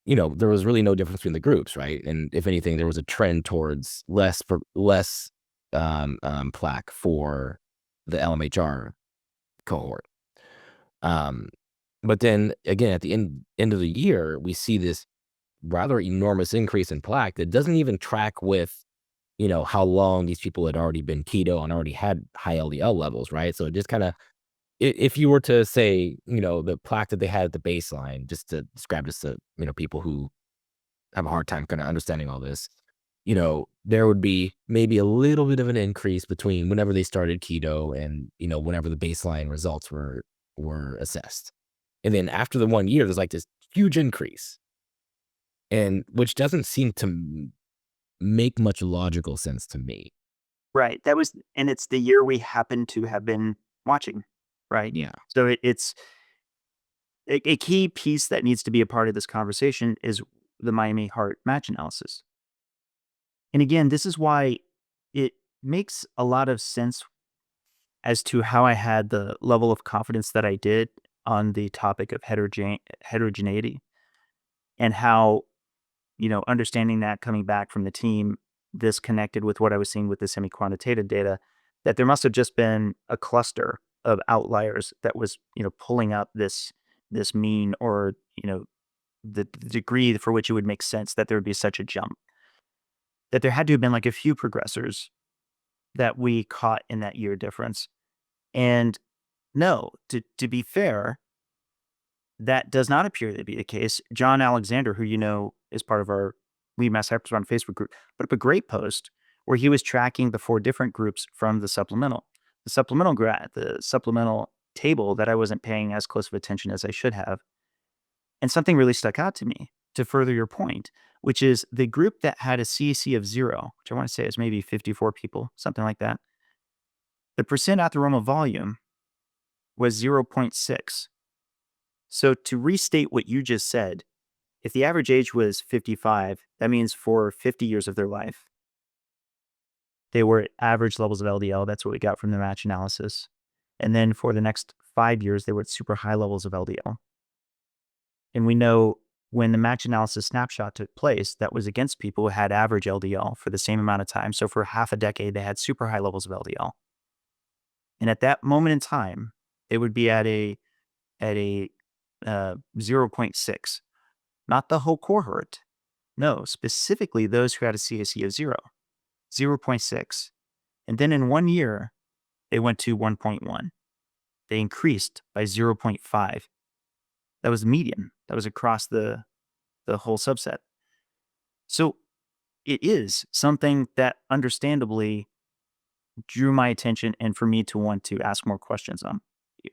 there was really no difference between the groups, right? And if anything, there was a trend towards less plaque for the LMHR cohort. But then again, at the end of the year, we see this rather enormous increase in plaque that doesn't even track with, how long these people had already been keto and already had high LDL levels, right? So it just kind of, if you were to say, the plaque that they had at the baseline, just to describe this to, people who have a hard time kind of understanding all this, there would be maybe a little bit of an increase between whenever they started keto and, whenever the baseline results were assessed. And then after the 1 year, there's like this huge increase, and which doesn't seem to make much logical sense to me. Right. And it's the year we happen to have been watching, right? Yeah. So it's a key piece that needs to be a part of this conversation is the Miami Heart match analysis. And again, this is why it makes a lot of sense as to how I had the level of confidence that I did on the topic of heterogeneity, and how, understanding that coming back from the team, this connected with what I was seeing with the semi-quantitative data, that there must have just been a cluster of outliers that was, pulling up this mean, or, the degree for which it would make sense that there would be such a jump. That there had to have been like a few progressors that we caught in that year difference. And no, to be fair, that does not appear to be the case. John Alexander, who is part of our Lead Mass Hyperspawn Facebook group, put up a great post where he was tracking the 4 different groups from the supplemental. The supplemental table that I wasn't paying as close of attention as I should have. And something really stuck out to me to further your point, which is the group that had a CAC of 0, which I want to say is maybe 54 people, something like that. The percent atheromal volume was 0.6. So to restate what you just said, if the average age was 55, that means for 50 years of their life, they were at average levels of LDL. That's what we got from the match analysis. And then for the next 5 years, they were at super high levels of LDL. And we know when the match analysis snapshot took place, that was against people who had average LDL for the same amount of time. So for half a decade, they had super high levels of LDL. And at that moment in time, it would be at a 0.6, not the whole cohort. No, specifically those who had a CAC of 0.6. And then in 1 year, they went to 1.1. They increased by 0.5. That was the median. That was across the whole subset. So it is something that understandably drew my attention and for me to want to ask more questions on.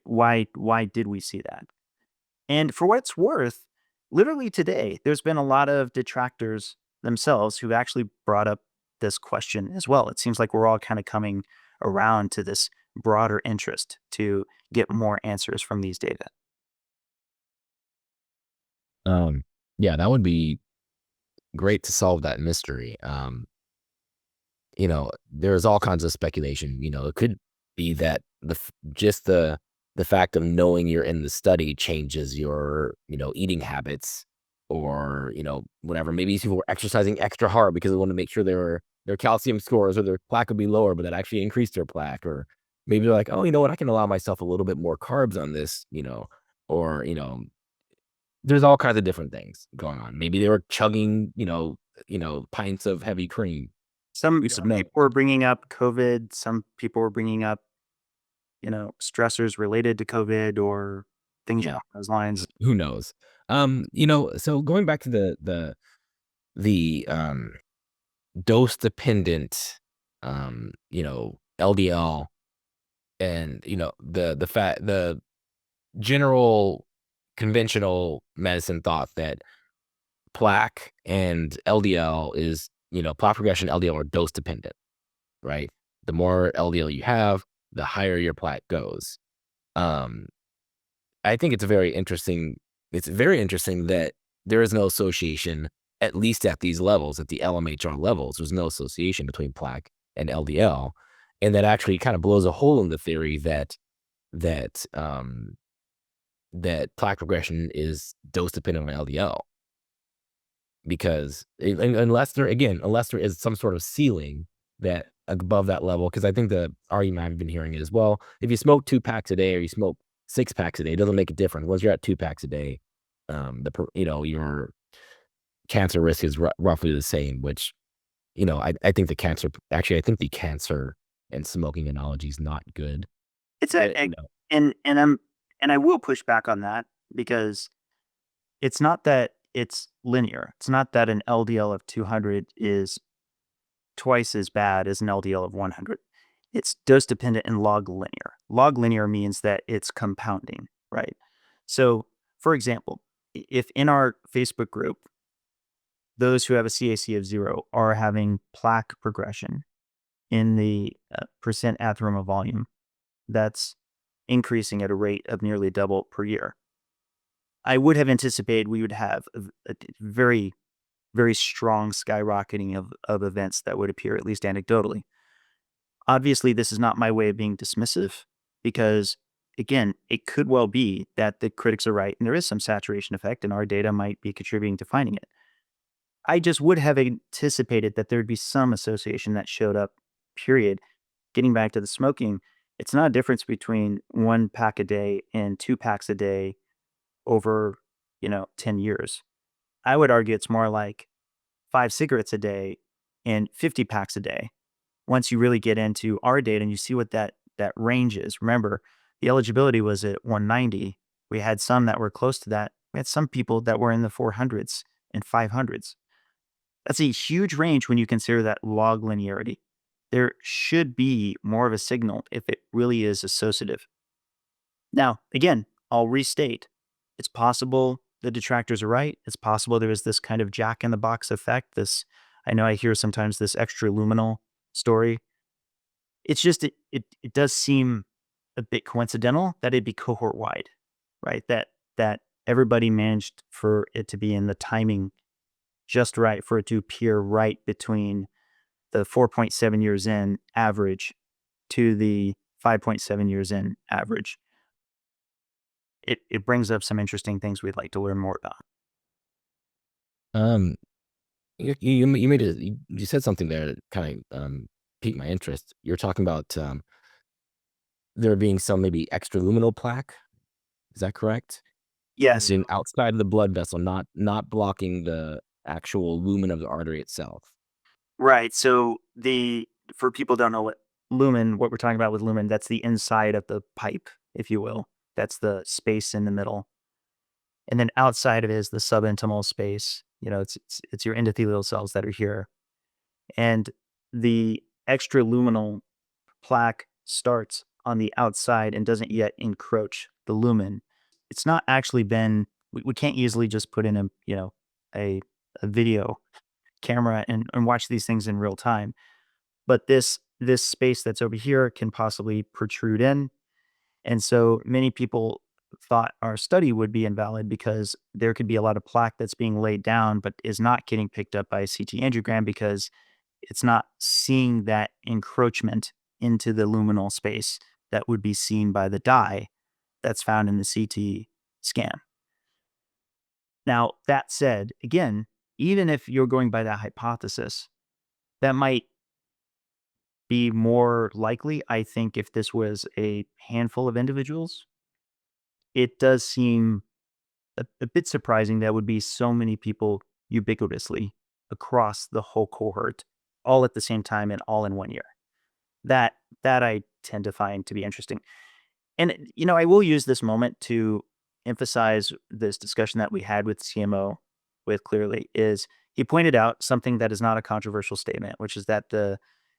Why did we see that? And for what it's worth, literally today, there's been a lot of detractors themselves who've actually brought up this question as well. It seems like we're all kind of coming around to this broader interest to get more answers from these data. Yeah, that would be great to solve that mystery. There's all kinds of speculation. It could be that just the fact of knowing you're in the study changes your, eating habits or, whatever. Maybe these people were exercising extra hard because they want to make sure their calcium scores or their plaque would be lower, but that actually increased their plaque. Or maybe they're like, oh, you know what? I can allow myself a little bit more carbs on this, or, there's all kinds of different things going on. Maybe they were chugging, pints of heavy cream. Some We should know. people were bringing up COVID. Some people were bringing up, stressors related to COVID or things Yeah. along those lines. Who knows? So going back to the dose dependent, LDL and, the general conventional medicine thought that plaque and LDL is, plaque progression, LDL are dose dependent, right? The more LDL you have, the higher your plaque goes. I think it's very interesting that there is no association, at least at these levels, at the LMHR levels, there's no association between plaque and LDL. And that actually kind of blows a hole in the theory that plaque progression is dose dependent on LDL. Because unless there is some sort of ceiling that above that level, because I think the argument I've been hearing it as well, if you smoke 2 packs a day or you smoke 6 packs a day, it doesn't make a difference. Once you're at 2 packs a day, your cancer risk is roughly the same, which, I think the cancer and smoking analogy is not good. It's But, and I will push back on that because it's not that it's linear. It's not that an LDL of 200 is twice as bad as an LDL of 100. It's dose dependent and log linear. Log linear means that it's compounding, right? So, for example, if in our Facebook group, those who have a CAC of 0 are having plaque progression in the percent atheromal volume, that's increasing at a rate of nearly double per year. I would have anticipated we would have a very, very strong skyrocketing of events that would appear, at least anecdotally. Obviously, this is not my way of being dismissive because, again, it could well be that the critics are right and there is some saturation effect and our data might be contributing to finding it. I just would have anticipated that there'd be some association that showed up, period. Getting back to the smoking, it's not a difference between 1 pack a day and 2 packs a day over, 10 years. I would argue it's more like 5 cigarettes a day and 50 packs a day. Once you really get into our data and you see what that range is. Remember, the eligibility was at 190. We had some that were close to that. We had some people that were in the 400s and 500s. That's a huge range when you consider that log linearity. There should be more of a signal if it really is associative. Now, again, I'll restate. It's possible the detractors are right. It's possible there is this kind of jack in the box effect. I know I hear sometimes this extra luminal story. It's just, it does seem a bit coincidental that it'd be cohort wide, right? That everybody managed for it to be in the timing just right for it to appear right between the 4.7 years in average to the 5.7 years in average. It brings up some interesting things we'd like to learn more about. Um, you made you said something there that kind of piqued my interest. You're talking about there being some maybe extraluminal plaque. Is that correct? Yes, In outside of the blood vessel, not blocking the actual lumen of the artery itself. right. So for people who don't know what we're talking about with lumen, that's the inside of the pipe, if you will. That's the space in the middle. And then outside of it is the subintimal space. It's your endothelial cells that are here. And the extraluminal plaque starts on the outside and doesn't yet encroach the lumen. It's not actually been, we can't easily just put in a video camera and watch these things in real time. But this space that's over here can possibly protrude in. And so many people thought our study would be invalid because there could be a lot of plaque that's being laid down, but is not getting picked up by a CT angiogram because it's not seeing that encroachment into the luminal space that would be seen by the dye that's found in the CT scan. Now, that said, again, even if you're going by that hypothesis, that might be more likely, I think, if this was a handful of individuals. It does seem a bit surprising that would be so many people ubiquitously across the whole cohort, all at the same time and all in 1 year. That I tend to find to be interesting. And I will use this moment to emphasize this discussion that we had with CMO with Clearly is he pointed out something that is not a controversial statement, which is that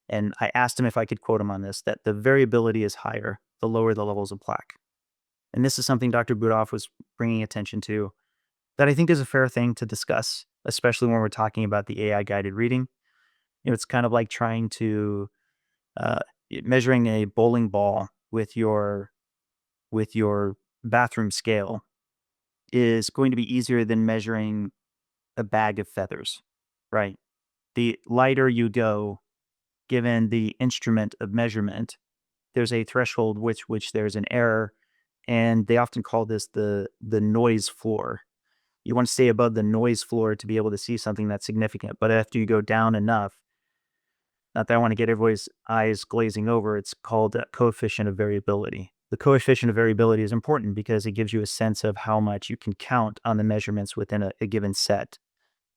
and I asked him if I could quote him on this, that the variability is higher the lower the levels of plaque. And this is something Dr. Budoff was bringing attention to that I think is a fair thing to discuss, especially when we're talking about the AI guided reading. It's kind of like trying to uh, measuring a bowling ball with your bathroom scale is going to be easier than measuring a bag of feathers, right? The lighter you go, given the instrument of measurement, there's a threshold which there's an error, and they often call this the noise floor. You want to stay above the noise floor to be able to see something that's significant, but after you go down enough, not that I want to get everybody's eyes glazing over, it's called coefficient of variability. The coefficient of variability is important because it gives you a sense of how much you can count on the measurements within a given set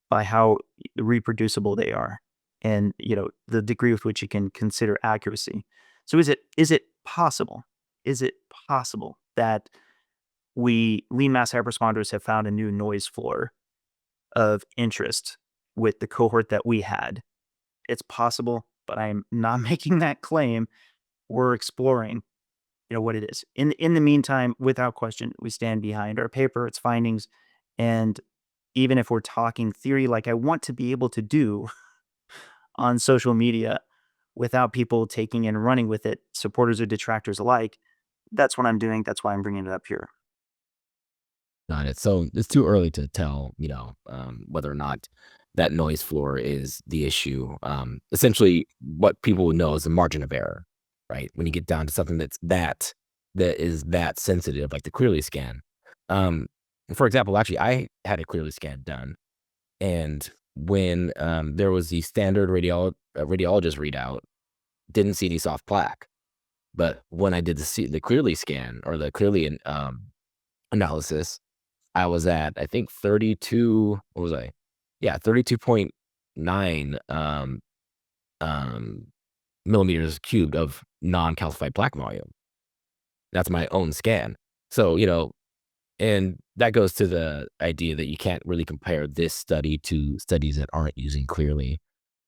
by how reproducible they are and the degree with which you can consider accuracy. So is it possible? Is it possible that we lean mass hyperresponders have found a new noise floor of interest with the cohort that we had? It's possible, but I'm not making that claim. We're exploring, what it is. In the meantime, without question, we stand behind our paper, its findings, and even if we're talking theory, like I want to be able to do on social media without people taking and running with it, supporters or detractors alike, that's what I'm doing. That's why I'm bringing it up here. Got it. So it's too early to tell, whether or not that noise floor is the issue. Essentially, what people would know is the margin of error, right? When you get down to something that is that sensitive, like the Clearly scan. Um, for example, actually, I had a Clearly scan done, and when there was the standard radiologist readout, didn't see any soft plaque. But when I did the Clearly scan or the Clearly analysis, I was at, I think 32, what was I? Yeah, 32.9 um, millimeters cubed of non-calcified plaque volume. That's my own scan. So, And that goes to the idea that you can't really compare this study to studies that aren't using clearly.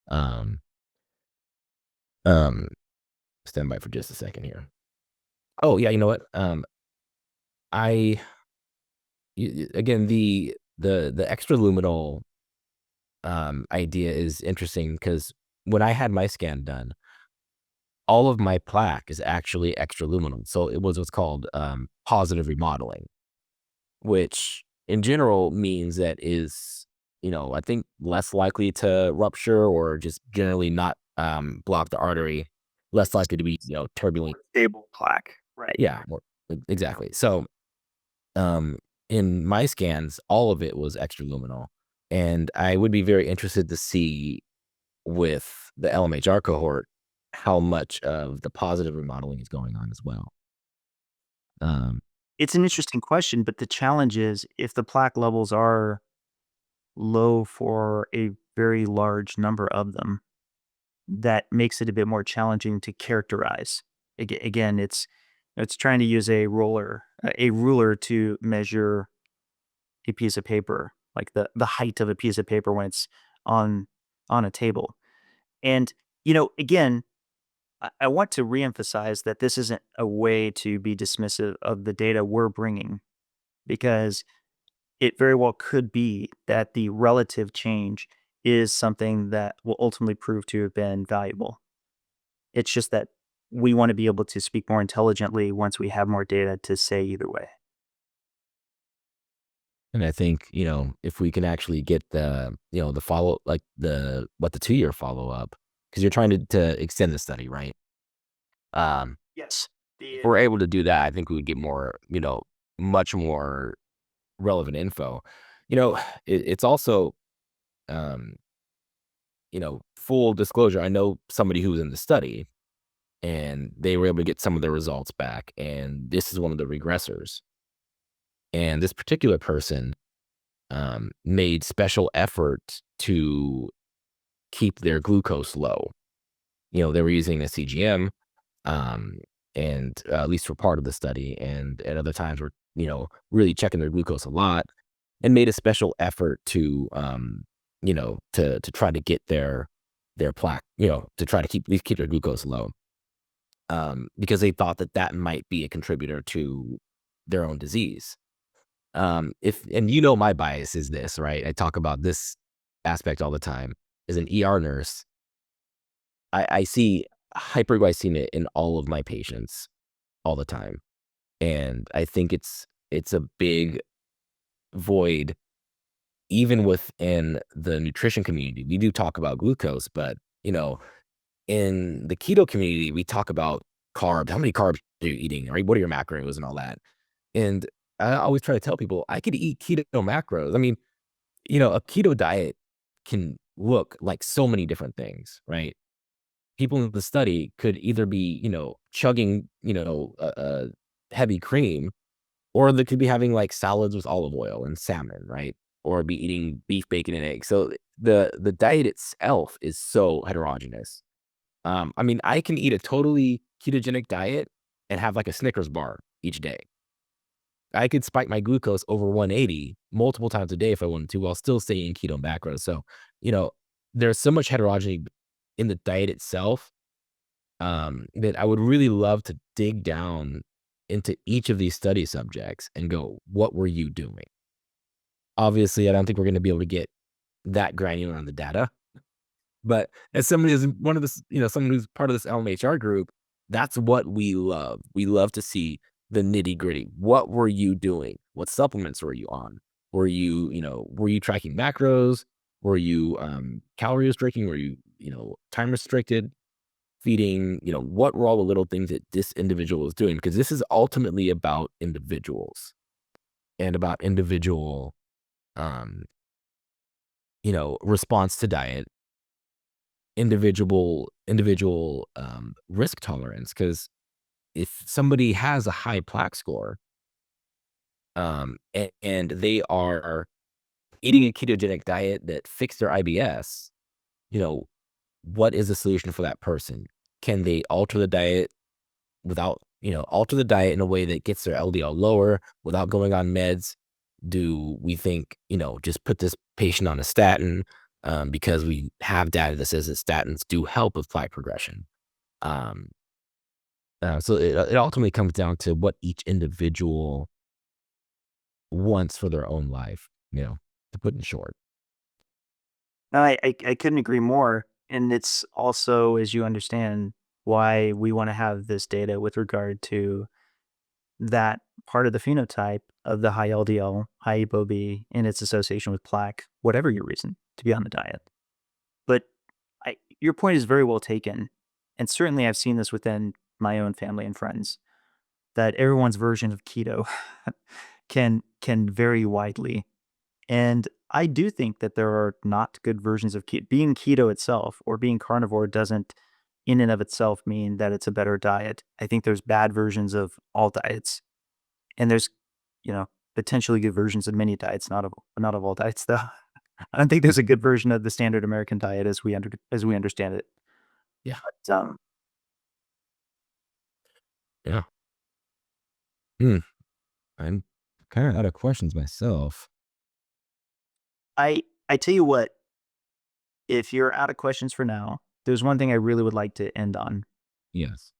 Um, um, stand by for just a second here. Oh yeah, you know what? I again the extraluminal idea is interesting because when I had my scan done, all of my plaque is actually extraluminal. So it was what's called positive remodeling, which in general means that is, I think less likely to rupture or just generally not block the artery, less likely to be, turbulent. Stable plaque. Right. Yeah, exactly. So um, in my scans, all of it was extraluminal. And I would be very interested to see with the LMHR cohort how much of the positive remodeling is going on as well. Um, It's an interesting question, but the challenge is if the plaque levels are low for a very large number of them, that makes it a bit more challenging to characterize. Again, it's trying to use a ruler to measure a piece of paper, like the height of a piece of paper when it's on on a table. And again, I want to reemphasize that this isn't a way to be dismissive of the data we're bringing, because it very well could be that the relative change is something that will ultimately prove to have been valuable. It's just that we want to be able to speak more intelligently once we have more data to say either way. and I think, if we can actually get the follow, like the 2-year follow up, because you're trying to extend the study, right? Um, Yes. if The we're able to do that, I think we would get more, much more relevant info. You know, it's also, um, full disclosure. I know somebody who was in the study and they were able to get some of the results back. And this is one of the regressors. And this particular person made special effort to keep their glucose low. They were using a CGM, um, and at least for part of the study, and at other times were really checking their glucose a lot, and made a special effort to to try to get their plaque, to try to keep at least keep their glucose low, because they thought that that might be a contributor to their own disease. If and my bias is this, right? I talk about this aspect all the time. As an ER nurse, I see hyperglycemia in all of my patients all the time. And I think it's a big void even within the nutrition community. We do talk about glucose, but in the keto community, we talk about carbs. How many carbs are you eating? Right? What are your macros and all that? And I always try to tell people I could eat keto macros. I mean, a keto diet can look like so many different things, right? People in the study could either be, chugging, heavy cream, or they could be having like salads with olive oil and salmon, right? Or be eating beef, bacon, and eggs. So the diet itself is so heterogeneous. I mean, I can eat a totally ketogenic diet and have like a Snickers bar each day. I could spike my glucose over 180 multiple times a day if I wanted to, while still staying keto macros. So, you know, there's so much heterogeneity in the diet itself, that I would really love to dig down into each of these study subjects and go, what were you doing? Obviously, I don't think we're going to be able to get that granular on the data, but as somebody who's one of this, someone who's part of this LMHR group, that's what we love. We love to see the nitty gritty. What were you doing? What supplements were you on? Were you tracking macros? Were you calorie restricting? Were you, time restricted? Feeding, what were all the little things that this individual was doing? Because this is ultimately about individuals and about individual, um, response to diet, individual risk tolerance. Because if somebody has a high plaque score, and they are eating a ketogenic diet that fixed their IBS, you know, what is the solution for that person? Can they alter the diet without alter the diet in a way that gets their LDL lower without going on meds? Do we think, just put this patient on a statin because we have data that says that statins do help with plaque progression? Um, so it ultimately comes down to what each individual wants for their own life, to put in short. No, I couldn't agree more. And it's also, as you understand, why we want to have this data with regard to that part of the phenotype of the high LDL, high ApoB, and its association with plaque, whatever your reason to be on the diet. But your point is very well taken. And certainly I've seen this within my own family and friends, that everyone's version of keto can vary widely. And I do think that there are not good versions of keto. Being keto itself or being carnivore doesn't in and of itself mean that it's a better diet. I think there's bad versions of all diets. And there's, potentially good versions of many diets, not of all diets though. I don't think there's a good version of the standard American diet as we understand it. Yeah. But, Yeah. Hmm. I'm kind of out of questions myself. I tell you what, if you're out of questions for now, there's one thing I really would like to end on. Yes.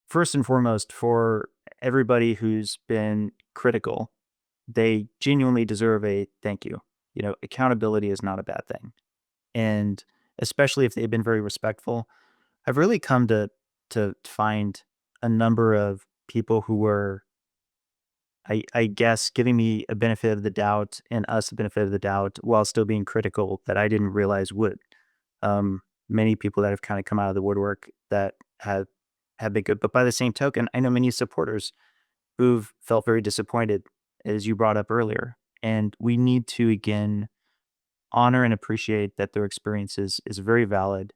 First and foremost, for everybody who's been critical, they genuinely deserve a thank you. Accountability is not a bad thing. And especially if they've been very respectful, I've really come to find a number of people who were, I guess, giving me a benefit of the doubt and us a benefit of the doubt while still being critical that I didn't realize would. Many people that have kind of come out of the woodwork that have been good. But by the same token, I know many supporters who've felt very disappointed, as you brought up earlier. And we need to again honor and appreciate that their experience is very valid,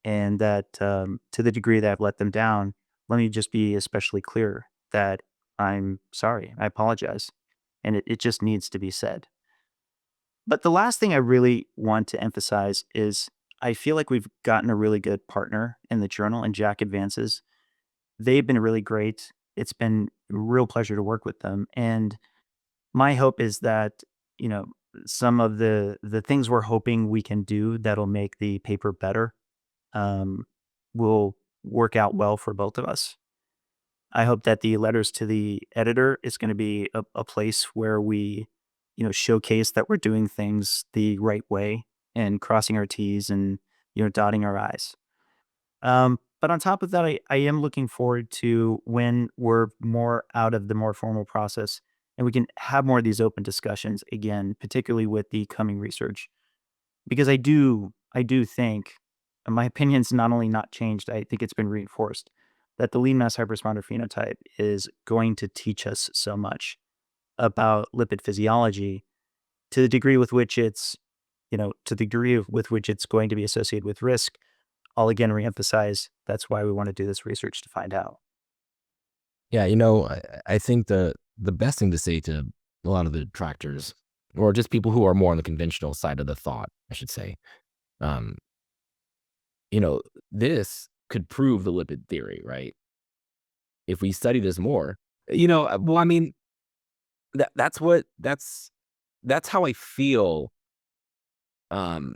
and that to the degree that I've let them down, let me just be especially clear that I'm sorry. I apologize. And it just needs to be said. But the last thing I really want to emphasize is I feel like we've gotten a really good partner in the journal and Jack Advances. They've been really great. It's been a real pleasure to work with them. And my hope is that, you know, some of the things we're hoping we can do that'll make the paper better um, will work out well for both of us. I hope that the letters to the editor is going to be a place where we, showcase that we're doing things the right way and crossing our T's and, dotting our I's. But on top of that, I am looking forward to when we're more out of the more formal process and we can have more of these open discussions again, particularly with the coming research. Because I do think, and my opinion's not only not changed, I think it's been reinforced, that the lean mass hyperresponder phenotype is going to teach us so much about lipid physiology to the degree with which it's going to be associated with risk. I'll again reemphasize that's why we want to do this research to find out. Yeah, I think the best thing to say to a lot of the detractors, or just people who are more on the conventional side of the thought, I should say, um, this could prove the lipid theory, right? If we study this more, well, I mean, that's how I feel. Um,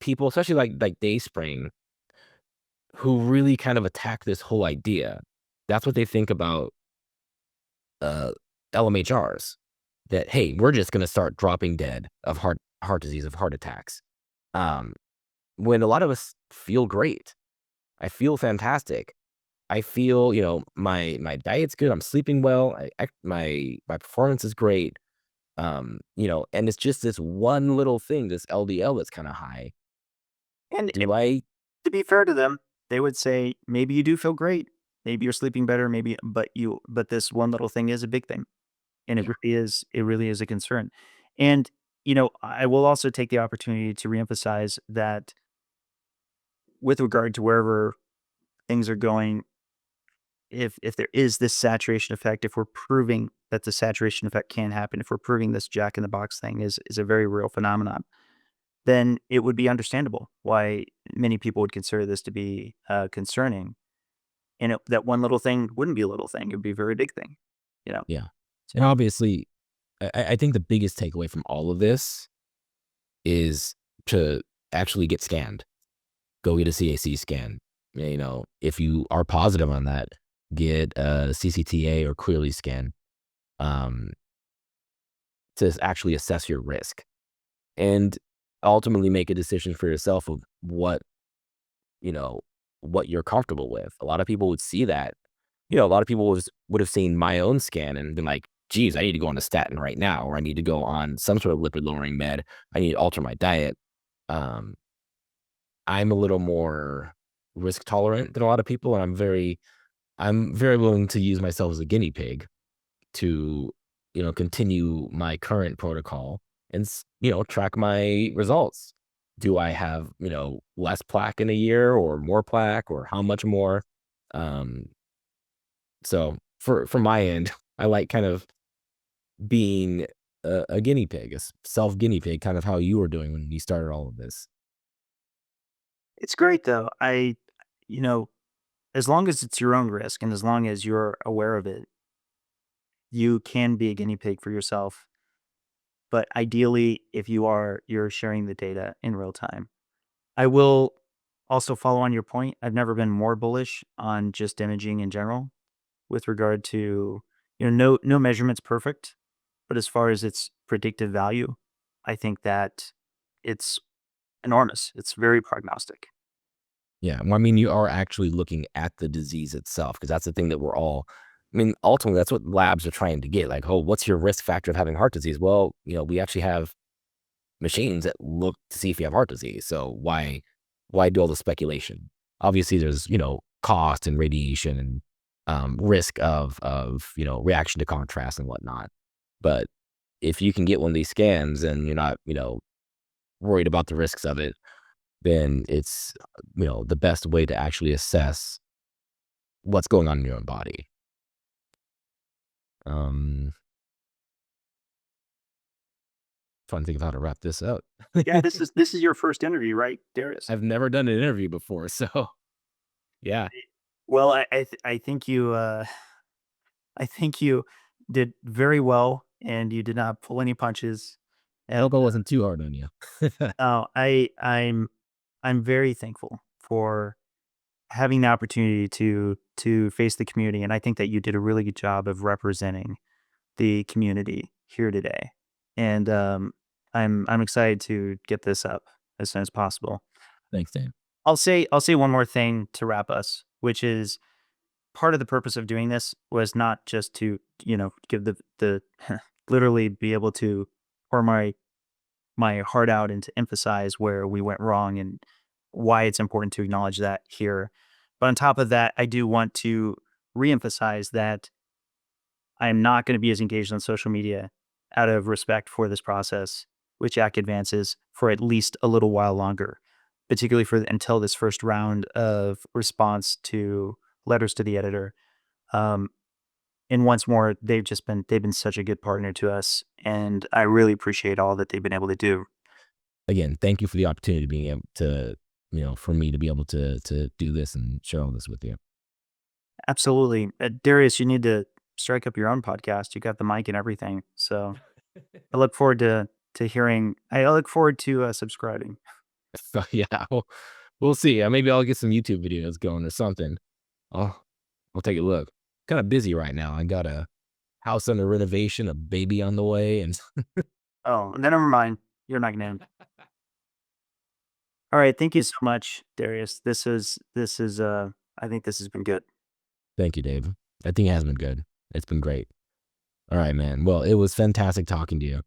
People, especially like Dayspring, who really kind of attack this whole idea. That's what they think about uh, LMHRs. That, hey, we're just going to start dropping dead of heart disease, of heart attacks. Um, when a lot of us feel great, I feel fantastic. I feel, my diet's good. I'm sleeping well. My performance is great. And it's just this one little thing, this LDL that's kind of high. And Do I? to be fair to them, they would say maybe you do feel great, maybe you're sleeping better, maybe, but this one little thing is a big thing, and it Yeah, really is. It really is a concern. And I will also take the opportunity to reemphasize that with regard to wherever things are going, if there is this saturation effect, if we're proving that the saturation effect can happen, if we're proving this Jack in the Box thing is a very real phenomenon, then it would be understandable why many people would consider this to be concerning. and that one little thing wouldn't be a little thing; it would be a very big thing. You know. Yeah. And So obviously, I think the biggest takeaway from all of this is to actually get scanned. Go get a CAC scan. You know, if you are positive on that, get a CCTA or clearly scan um, to actually assess your risk and ultimately make a decision for yourself of what, you know, what you're comfortable with. A lot of people would see that. You know, a lot of people would have seen my own scan and been like, geez, I need to go on a statin right now, or I need to go on some sort of lipid lowering med. I need to alter my diet. Um, I'm a little more risk tolerant than a lot of people, and I'm very willing to use myself as a guinea pig to, you know, continue my current protocol and, you know, track my results. Do I have, you know, less plaque in a year or more plaque or how much more? Um, so for my end, I like kind of being a guinea pig, a self guinea pig, kind of how you were doing when you started all of this. it's great though. You know, as long as it's your own risk and as long as you're aware of it, you can be a guinea pig for yourself. But ideally, if you're sharing the data in real time. I will also follow on your point. I've never been more bullish on just imaging in general with regard to, no measurement's perfect, but as far as its predictive value, I think that it's enormous. It's very prognostic. Yeah, well, I mean, you are actually looking at the disease itself because that's the thing that we're all. I mean, ultimately, that's what labs are trying to get. Like, oh, what's your risk factor of having heart disease? Well, you know, we actually have machines that look to see if you have heart disease. So why do all the speculation? Obviously, there's, you know, cost and radiation and risk of you know, reaction to contrast and whatnot. But if you can get one of these scans and you're not, you know, worried about the risks of it, then it's, you know, the best way to actually assess what's going on in your own body. Um, Trying to think of how to wrap this up. Yeah, this is your first interview, right, Darius? I've never done an interview before, so yeah. Well, I think I think you did very well, and you did not pull any punches. I hope I wasn't too hard on you. I'm very thankful for having the opportunity to face the community, and I think that you did a really good job of representing the community here today. And I'm excited to get this up as soon as possible. Thanks, Dan. I'll say one more thing to wrap us, which is part of the purpose of doing this was not just to, give the literally be able to pour my heart out and to emphasize where we went wrong and why it's important to acknowledge that here. But on top of that, I do want to reemphasize that I am not going to be as engaged on social media out of respect for this process, which Jack advances for at least a little while longer, particularly for until this first round of response to letters to the editor. Um, and once more, they've been such a good partner to us, and I really appreciate all that they've been able to do. Again, thank you for the opportunity being able to, you know, for me to be able to do this and share all this with you. Absolutely. Darius, you need to strike up your own podcast. You got the mic and everything. So I look forward to hearing. I look forward to subscribing. So yeah, we'll see. Maybe I'll get some YouTube videos going or something. I'll I'll take a look. Kind of busy right now. I got a house under renovation, a baby on the way, and Oh, then never mind. You're not gonna. All right. Thank you so much, Darius. This is. I think this has been good. thank you, Dave. I think it has been good. It's been great. All right, man. Well, it was fantastic talking to you.